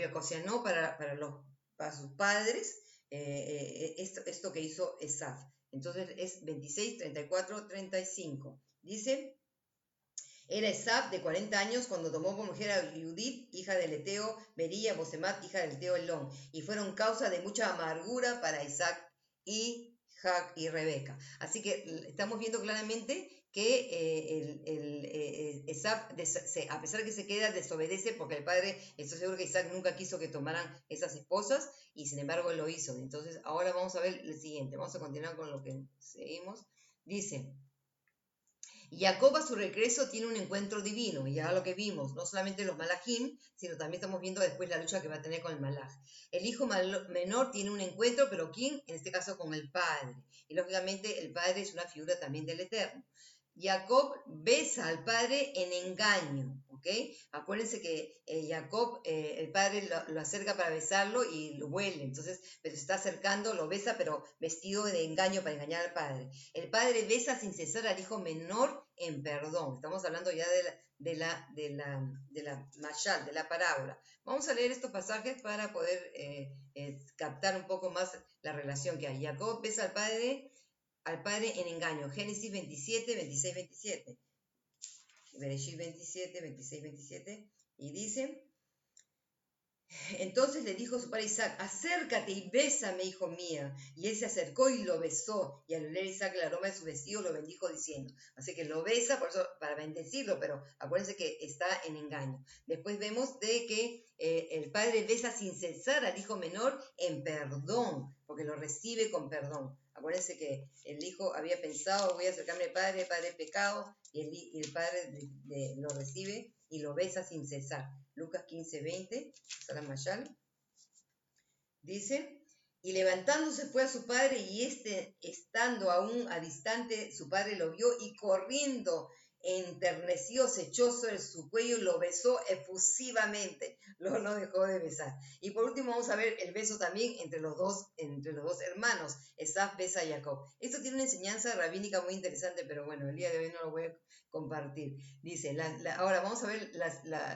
ocasionó para sus padres esto que hizo Esaf. Entonces es 26, 34, 35. Dice, era Esaf de 40 años cuando tomó por mujer a Judith, hija del Eteo Bería, Bosemat, hija del Eteo Elón, y fueron causa de mucha amargura para Isaac y Rebeca. Así que estamos viendo claramente que Esaf, a pesar de que se queda, desobedece porque el padre, estoy seguro que Isaac nunca quiso que tomaran esas esposas y sin embargo lo hizo. Entonces ahora vamos a ver el siguiente, vamos a continuar con lo que seguimos. Dice, Jacob a su regreso tiene un encuentro divino, y ya lo que vimos, no solamente los malajim, sino también estamos viendo después la lucha que va a tener con el malaj. El hijo menor tiene un encuentro, pero ¿quién? En este caso con el padre. Y lógicamente el padre es una figura también del Eterno. Jacob besa al padre en engaño, ¿ok? Acuérdense que Jacob, el padre lo acerca para besarlo y lo huele, entonces, pero se está acercando, lo besa, pero vestido de engaño para engañar al padre. El padre besa sin cesar al hijo menor en perdón. Estamos hablando ya de la mashal, de la parábola. Vamos a leer estos pasajes para poder captar un poco más la relación que hay. Jacob besa al padre en engaño. Génesis 27, 26, 27. Bereshit 27, 26, 27. Y dice, entonces le dijo su padre Isaac, acércate y bésame, hijo mía. Y él se acercó y lo besó. Y al oler Isaac el aroma de su vestido, lo bendijo diciendo. Así que lo besa, por eso, para bendecirlo, pero acuérdense que está en engaño. Después vemos de que el padre besa sin cesar al hijo menor en perdón, porque lo recibe con perdón. Acuérdense que el hijo había pensado, voy a acercarme al padre, el padre pecado, y el padre lo recibe y lo besa sin cesar. Lucas 15, 20, Salam Mayal, dice, y levantándose fue a su padre, y estando aún a distante, su padre lo vio, y corriendo, enterneció, se echó sobre su cuello, lo besó efusivamente, no dejó de besar. Y por último vamos a ver el beso también entre los dos hermanos. Esaf besa a Jacob. Esto tiene una enseñanza rabínica muy interesante, pero bueno, el día de hoy no lo voy a compartir. Dice, ahora vamos a ver,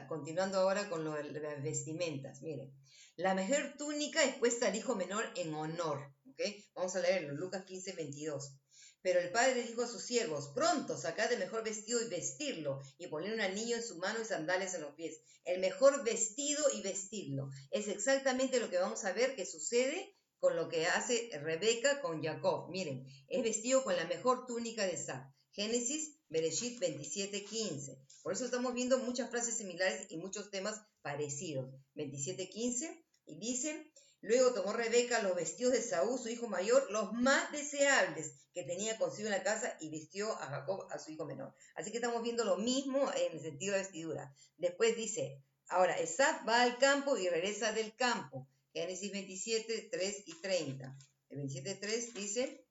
continuando ahora con las vestimentas. Miren, la mejor túnica es puesta al hijo menor en honor. ¿Okay? Vamos a leerlo, Lucas 15, 22. Pero el padre dijo a sus siervos, pronto, sacad el mejor vestido y vestirlo, y poner un anillo en su mano y sandalias en los pies. El mejor vestido y vestirlo. Es exactamente lo que vamos a ver que sucede con lo que hace Rebeca con Jacob. Miren, es vestido con la mejor túnica de Esaf. Génesis, Bereshit 27, 15. Por eso estamos viendo muchas frases similares y muchos temas parecidos. 27, 15, y dice, luego tomó Rebeca los vestidos de Saúl, su hijo mayor, los más deseables que tenía consigo en la casa, y vistió a Jacob, a su hijo menor. Así que estamos viendo lo mismo en el sentido de vestidura. Después dice, ahora, Esaf va al campo y regresa del campo. Génesis 27, 3 y 30. El 27, 3 dice,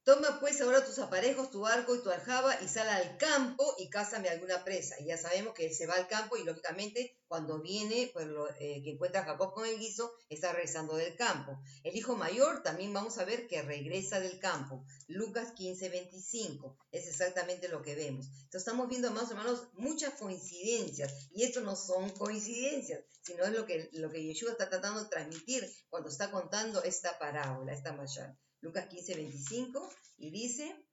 toma pues ahora tus aparejos, tu arco y tu aljaba, y sal al campo y cázame alguna presa. Y ya sabemos que él se va al campo y lógicamente cuando viene, pues que encuentra a Jacob con el guiso, está regresando del campo. El hijo mayor también vamos a ver que regresa del campo. Lucas 15, 25. Es exactamente lo que vemos. Entonces estamos viendo, amados hermanos, muchas coincidencias. Y esto no son coincidencias, sino es lo que Yeshua está tratando de transmitir cuando está contando esta parábola, esta mashal. Lucas 15, 25, y dice,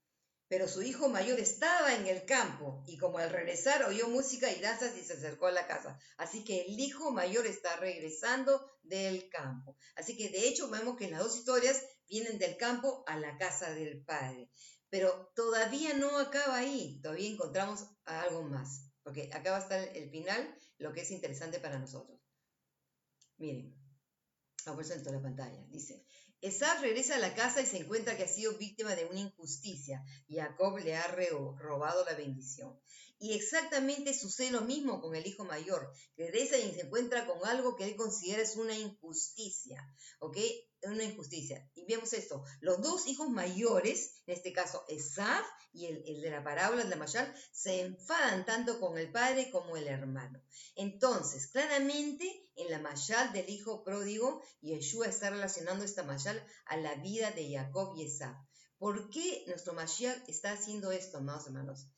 pero su hijo mayor estaba en el campo, y como al regresar oyó música y danzas y se acercó a la casa. Así que el hijo mayor está regresando del campo. Así que de hecho vemos que las dos historias vienen del campo a la casa del padre. Pero todavía no acaba ahí, todavía encontramos algo más, porque acá va a estar el final, lo que es interesante para nosotros. Miren, vamos a la pantalla, dice, Esaf regresa a la casa y se encuentra que ha sido víctima de una injusticia. Jacob le ha robado la bendición. Y exactamente sucede lo mismo con el hijo mayor. Regresa y se encuentra con algo que él considera es una injusticia. ¿Ok? Una injusticia. Y vemos esto. Los dos hijos mayores, en este caso Esaf y el de la parábola de la mashal, se enfadan tanto con el padre como el hermano. Entonces, claramente, en la mashal del hijo pródigo, Yeshua está relacionando esta mashal a la vida de Jacob y Esaf. ¿Por qué nuestro Mashiach está haciendo esto, amados hermanos?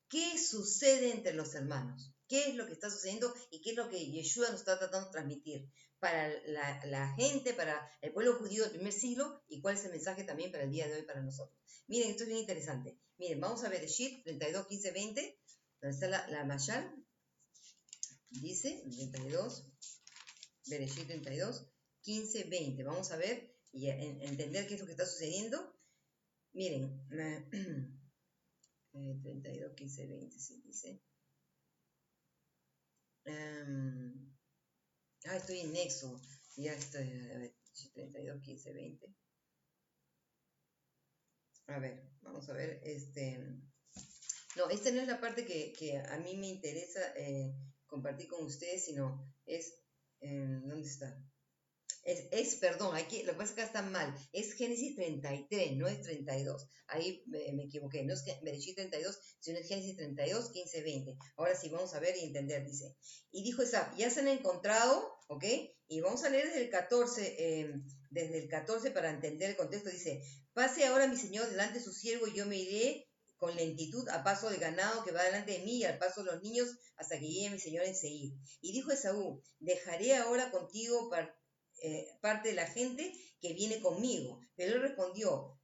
¿Qué sucede entre los hermanos? ¿Qué es lo que está sucediendo y qué es lo que Yeshua nos está tratando de transmitir para la gente, para el pueblo judío del primer siglo, y cuál es el mensaje también para el día de hoy para nosotros? Miren, esto es bien interesante. Miren, vamos a ver Bereshit 32, 15, 20, donde está la mashal. Dice 32, Bereshit 32, 15, 20. Vamos a ver y entender qué es lo que está sucediendo. Miren, 32, 15, 20, se dice. Estoy en Éxodo. Ya estoy, a ver, 32, 15, 20. A ver, vamos a ver, no, esta no es la parte que a mí me interesa compartir con ustedes, sino es, ¿dónde está? Perdón, lo que pasa es que está mal, es Génesis 33, no es 32, ahí me equivoqué, no es Bereshit 32, sino es Génesis 32, 15, 20. Ahora sí, vamos a ver y entender, dice, y dijo Esaf, ya se han encontrado, ¿ok? Y vamos a leer desde el 14 para entender el contexto, dice, pase ahora mi señor delante de su siervo y yo me iré con lentitud a paso del ganado que va delante de mí y al paso de los niños hasta que llegue mi señor en Seir. Y dijo Esaú, dejaré ahora contigo parte de la gente que viene conmigo. Pero él respondió,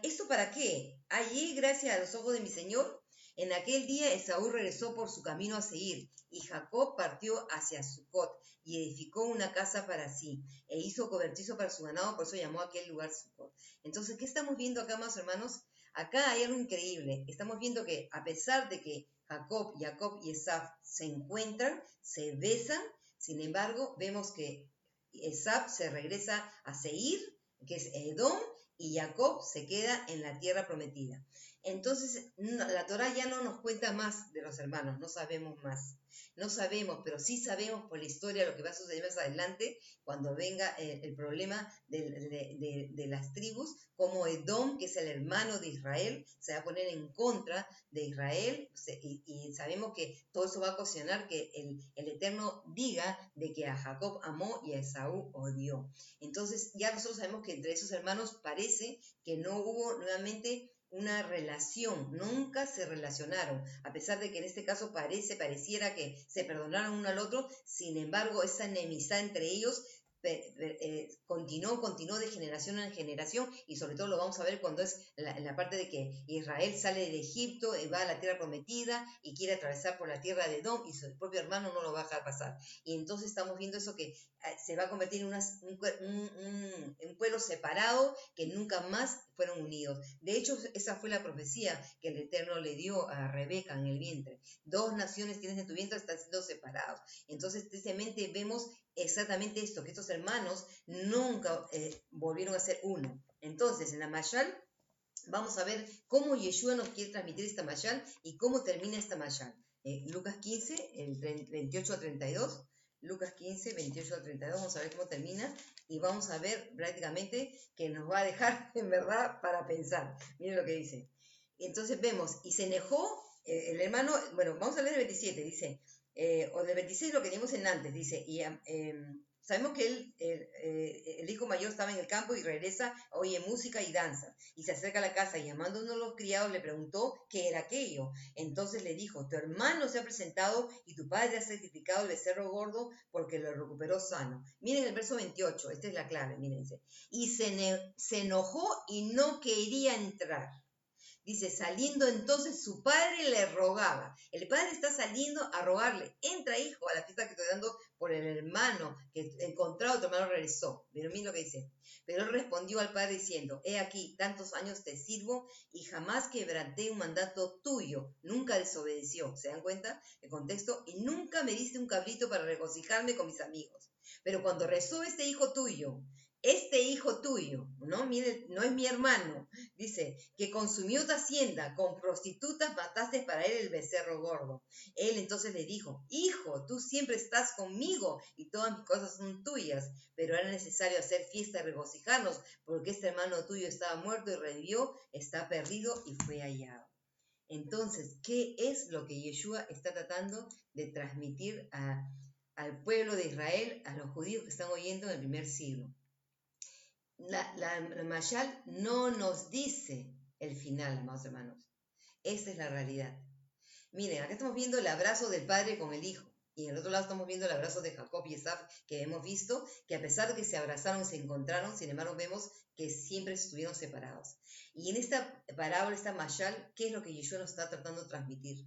¿esto para qué? Hallé gracia a los ojos de mi señor. En aquel día Esaú regresó por su camino a Seir, y Jacob partió hacia Sucot, y edificó una casa para sí, e hizo cobertizo para su ganado, por eso llamó a aquel lugar Sucot. Entonces, ¿qué estamos viendo acá, más hermanos? Acá hay algo increíble. Estamos viendo que a pesar de que Jacob y Esaf se encuentran, se besan, sin embargo, vemos que Esaf se regresa a Seir, que es Edom, y Jacob se queda en la tierra prometida. Entonces, la Torá ya no nos cuenta más de los hermanos, no sabemos más. No sabemos, pero sí sabemos por la historia lo que va a suceder más adelante cuando venga el problema de las tribus, como Edom, que es el hermano de Israel, se va a poner en contra de Israel, y sabemos que todo eso va a ocasionar que el Eterno diga de que a Jacob amó y a Esaú odió. Entonces ya nosotros sabemos que entre esos hermanos parece que no hubo nuevamente una relación, nunca se relacionaron, a pesar de que en este caso pareciera que se perdonaron uno al otro, sin embargo esa enemistad entre ellos continuó de generación en generación, y sobre todo lo vamos a ver cuando es la parte de que Israel sale de Egipto y va a la tierra prometida y quiere atravesar por la tierra de Edom y su propio hermano no lo va a dejar pasar. Y entonces estamos viendo eso que se va a convertir en un pueblo separado que nunca más fueron unidos. De hecho, esa fue la profecía que el Eterno le dio a Rebeca en el vientre. 2 naciones tienes en tu vientre, están siendo separados. Entonces, tristemente vemos exactamente esto, que estos hermanos nunca volvieron a ser uno. Entonces, en la Mashal, vamos a ver cómo Yeshua nos quiere transmitir esta Mashal y cómo termina esta Mashal. Lucas 15, el 28 a 32. Lucas 15, 28 a 32, vamos a ver cómo termina y vamos a ver prácticamente que nos va a dejar en verdad para pensar. Miren lo que dice. Entonces vemos, y se enojó el hermano, bueno, vamos a leer el 27, dice, o del 26 lo que teníamos en antes, dice, y sabemos que el hijo mayor estaba en el campo y regresa, oye música y danza, y se acerca a la casa y llamando a uno de los criados le preguntó qué era aquello. Entonces le dijo, tu hermano se ha presentado y tu padre ha sacrificado el becerro gordo porque lo recuperó sano. Miren el verso 28, esta es la clave, miren, dice, y se enojó y no quería entrar. Dice, saliendo entonces su padre le rogaba. El padre está saliendo a rogarle, entra hijo a la fiesta que estoy dando por el hermano que encontrado, tu hermano regresó. Pero miren lo que dice. Pero él respondió al padre diciendo, he aquí, tantos años te sirvo y jamás quebranté un mandato tuyo. Nunca desobedeció. ¿Se dan cuenta? El contexto. Y nunca me diste un cabrito para regocijarme con mis amigos. Pero cuando rezó este hijo tuyo, ¿no? Mire, no es mi hermano, dice, que consumió tu hacienda, con prostitutas mataste para él el becerro gordo. Él entonces le dijo, hijo, tú siempre estás conmigo y todas mis cosas son tuyas, pero era necesario hacer fiesta y regocijarnos, porque este hermano tuyo estaba muerto y revivió, está perdido y fue hallado. Entonces, ¿qué es lo que Yeshua está tratando de transmitir al pueblo de Israel, a los judíos que están oyendo en el primer siglo? La Mashal no nos dice el final, amados hermanos. Esa es la realidad. Miren, acá estamos viendo el abrazo del padre con el hijo. Y en el otro lado estamos viendo el abrazo de Jacob y Esaf, que hemos visto que a pesar de que se abrazaron y se encontraron, sin embargo vemos que siempre estuvieron separados. Y en esta parábola, esta Mashal, ¿qué es lo que Yeshua nos está tratando de transmitir?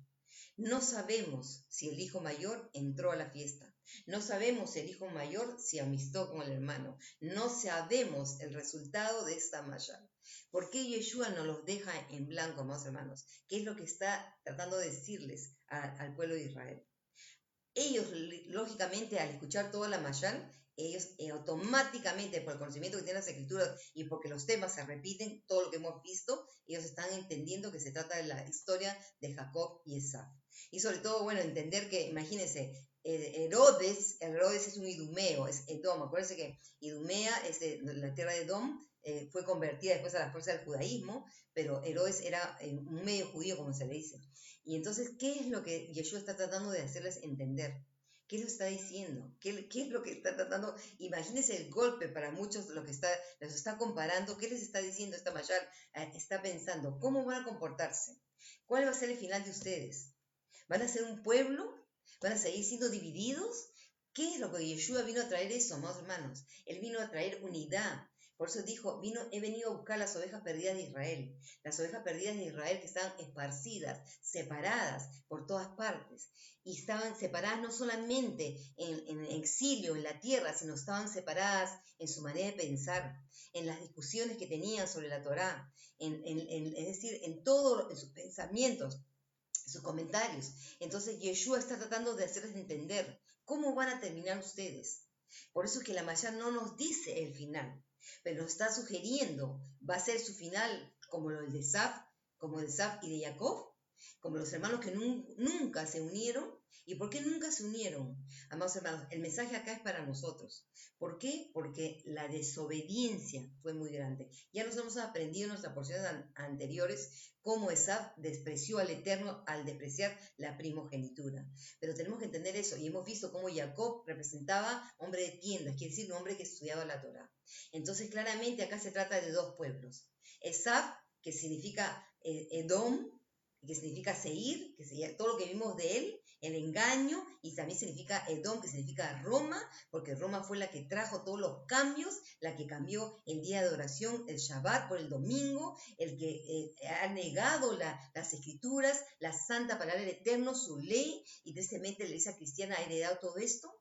No sabemos si el hijo mayor entró a la fiesta. No sabemos el hijo mayor si amistó con el hermano. No sabemos el resultado de esta malla. ¿Por qué Yeshua nos los deja en blanco, amados hermanos? ¿Qué es lo que está tratando de decirles al pueblo de Israel? Ellos, lógicamente, al escuchar toda la Mayán, ellos automáticamente, por el conocimiento que tienen las escrituras y porque los temas se repiten, todo lo que hemos visto, ellos están entendiendo que se trata de la historia de Jacob y Esaf. Y sobre todo, bueno, entender que, imagínense, Herodes es un idumeo, es Edom. Acuérdense que Idumea es la tierra de Edom, fue convertida después a la fuerza del judaísmo, pero Herodes era un medio judío, como se le dice. Y entonces, ¿qué es lo que Yeshua está tratando de hacerles entender? ¿Qué les está diciendo? ¿Qué es lo que está tratando? Imagínense el golpe para muchos, los está comparando. ¿Qué les está diciendo esta Mayal? Está pensando, ¿cómo van a comportarse? ¿Cuál va a ser el final de ustedes? ¿Van a ser un pueblo? ¿Van a seguir siendo divididos? ¿Qué es lo que Yeshua vino a traer eso, amados hermanos? Él vino a traer unidad. Por eso dijo, he venido a buscar las ovejas perdidas de Israel. Las ovejas perdidas de Israel que estaban esparcidas, separadas por todas partes. Y estaban separadas no solamente en exilio, en la tierra, sino estaban separadas en su manera de pensar, en las discusiones que tenían sobre la Torá, es decir, en sus pensamientos, sus comentarios. Entonces Yeshua está tratando de hacerles entender cómo van a terminar ustedes. Por eso es que la Maya no nos dice el final, pero nos está sugiriendo, va a ser su final como el de Esaf, como el de Esaf y de Jacob, como los hermanos que nunca se unieron. ¿Y por qué nunca se unieron? Amados hermanos, el mensaje acá es para nosotros. ¿Por qué? Porque la desobediencia fue muy grande. Ya nos hemos aprendido en nuestras porciones anteriores cómo Esaf despreció al Eterno al despreciar la primogenitura. Pero tenemos que entender eso, y hemos visto cómo Jacob representaba hombre de tiendas, quiere decir un hombre que estudiaba la Torá. Entonces claramente acá se trata de dos pueblos. Esaf, que significa Edom, que significa Seir, que sería todo lo que vimos de él, el engaño, y también significa Edom, que significa Roma, porque Roma fue la que trajo todos los cambios, la que cambió el día de oración, el Shabbat por el domingo, el que ha negado las escrituras, la santa palabra del Eterno, su ley, y tristemente la iglesia cristiana ha heredado todo esto.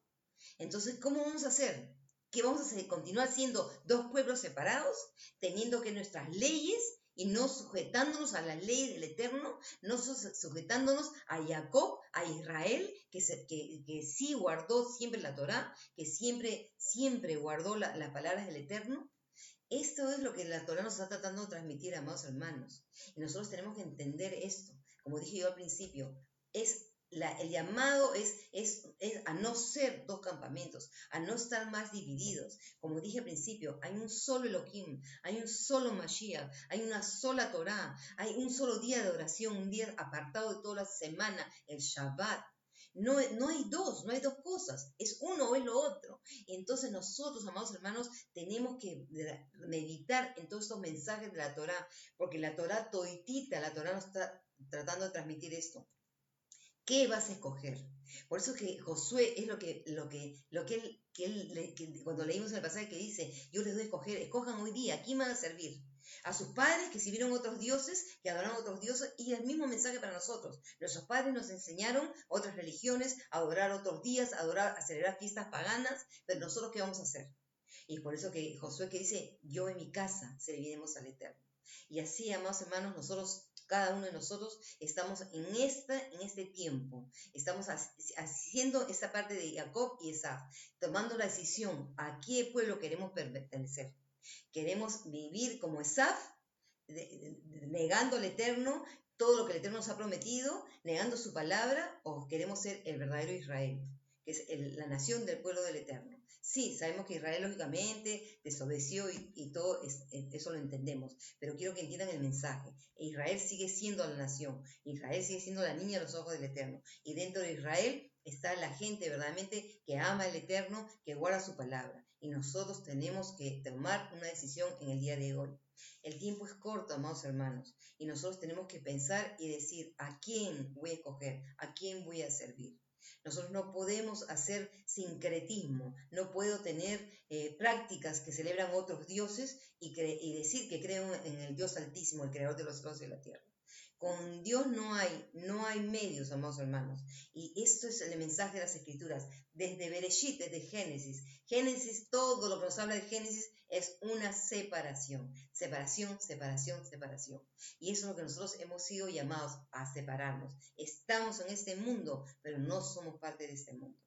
Entonces, ¿cómo vamos a hacer? ¿Que vamos a continuar siendo dos pueblos separados, teniendo que nuestras leyes y no sujetándonos a las leyes del Eterno, no sujetándonos a Jacob, a Israel, que sí guardó siempre la Torá, que siempre guardó las palabras del Eterno? Esto es lo que la Torá nos está tratando de transmitir, amados hermanos. Y nosotros tenemos que entender esto. Como dije yo al principio, el llamado es a no ser dos campamentos, a no estar más divididos. Como dije al principio, hay un solo Elohim, hay un solo Mashiach, hay una sola Torá, hay un solo día de oración, un día apartado de toda la semana, el Shabbat. No hay dos cosas, es uno o es lo otro. Entonces nosotros, amados hermanos, tenemos que meditar en todos estos mensajes de la Torá, porque la Torá toitita, la Torá nos está tratando de transmitir esto. ¿Qué vas a escoger? Por eso que Josué es cuando leímos en el pasaje que dice, yo les doy a escoger, escojan hoy día, ¿a quién van a servir? A sus padres que sirvieron otros dioses, que adoraron otros dioses, y el mismo mensaje para nosotros. Nuestros padres nos enseñaron otras religiones, a adorar otros días, a celebrar fiestas paganas, pero nosotros ¿qué vamos a hacer? Y por eso que Josué que dice, yo en mi casa serviremos al Eterno. Y así, amados hermanos, nosotros, cada uno de nosotros, estamos en este tiempo, estamos haciendo esta parte de Jacob y Esaf, tomando la decisión a qué pueblo queremos pertenecer. ¿Queremos vivir como Esaf, negando al Eterno, todo lo que el Eterno nos ha prometido, negando su palabra, o queremos ser el verdadero Israel, que es la nación del pueblo del Eterno? Sí, sabemos que Israel lógicamente desobedeció y todo eso lo entendemos, pero quiero que entiendan el mensaje. Israel sigue siendo la nación, Israel sigue siendo la niña de los ojos del Eterno, y dentro de Israel está la gente verdaderamente que ama al Eterno, que guarda su palabra, y nosotros tenemos que tomar una decisión en el día de hoy. El tiempo es corto, amados hermanos, y nosotros tenemos que pensar y decir, ¿a quién voy a escoger? ¿A quién voy a servir? Nosotros no podemos hacer sincretismo, no puedo tener prácticas que celebran otros dioses y decir que creo en el Dios Altísimo, el Creador de los cielos y la tierra. Con Dios no hay medios, amados hermanos. Y esto es el mensaje de las Escrituras. Desde Bereshit, desde Génesis. Génesis, todo lo que nos habla de Génesis es una separación. Separación, separación, separación. Y eso es lo que nosotros hemos sido llamados a separarnos. Estamos en este mundo, pero no somos parte de este mundo.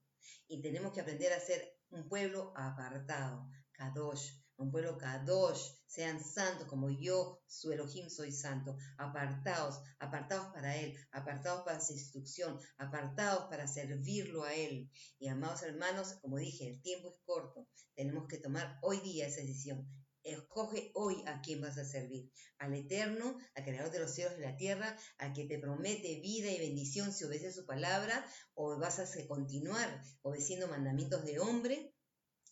Y tenemos que aprender a ser un pueblo apartado, Kadosh, un pueblo Kadosh, sean santos como yo, su Elohim, soy santo, apartados, apartados para Él, apartados para su instrucción, apartados para servirlo a Él. Y amados hermanos, como dije, el tiempo es corto, tenemos que tomar hoy día esa decisión. Escoge hoy a quién vas a servir, al Eterno, al Creador de los cielos y la tierra, al que te promete vida y bendición si obedeces su palabra, o vas a continuar obedeciendo mandamientos de hombre,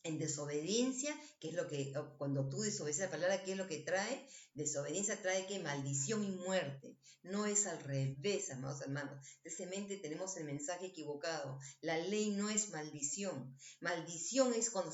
en desobediencia, que es lo que, cuando tú desobedeces la palabra, ¿qué es lo que trae? Desobediencia trae que maldición y muerte. No es al revés, amados hermanos. Tristemente tenemos el mensaje equivocado. La ley no es maldición. Maldición es cuando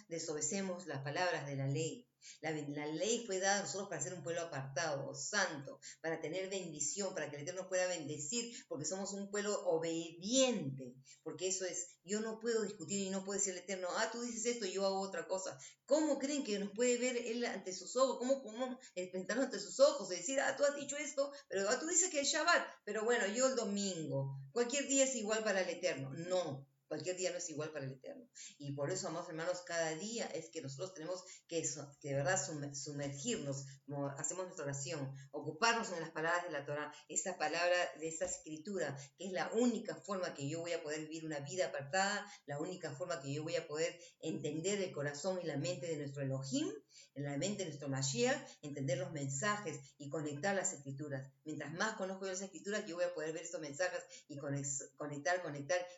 desobedecemos las palabras de la ley. La ley fue dada a nosotros para ser un pueblo apartado, santo, para tener bendición, para que el Eterno nos pueda bendecir, porque somos un pueblo obediente. Porque eso es, yo no puedo discutir y no puedo decir al Eterno, tú dices esto y yo hago otra cosa. ¿Cómo creen que nos puede ver Él ante sus ojos? ¿Cómo podemos presentarnos ante sus ojos y decir, tú has dicho esto, pero tú dices que es Shabbat, pero bueno, yo el domingo, cualquier día es igual para el Eterno? No. Cualquier día no es igual para el Eterno. Y por eso, amados hermanos, cada día es que nosotros tenemos que de verdad sumergirnos, como hacemos nuestra oración, ocuparnos en las palabras de la Torah, esa palabra de esa escritura, que es la única forma que yo voy a poder vivir una vida apartada, la única forma que yo voy a poder entender el corazón y la mente de nuestro Elohim, en la mente de nuestro Mashiach, entender los mensajes y conectar las escrituras. Mientras más conozco yo las escrituras, yo voy a poder ver estos mensajes y conectar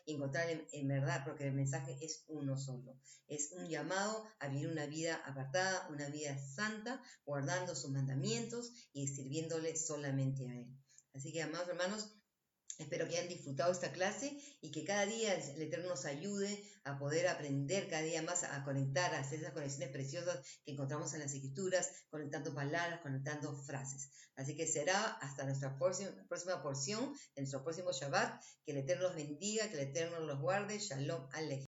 y encontrar en verdad, porque el mensaje es uno solo. Es un llamado a vivir una vida apartada, una vida santa, guardando sus mandamientos y sirviéndole solamente a Él. Así que, amados hermanos, espero que hayan disfrutado esta clase y que cada día el Eterno nos ayude a poder aprender cada día más a conectar, a hacer esas conexiones preciosas que encontramos en las Escrituras, conectando palabras, conectando frases. Así que será hasta nuestra próxima porción, en nuestro próximo Shabbat. Que el Eterno los bendiga, que el Eterno los guarde. Shalom Aleichem.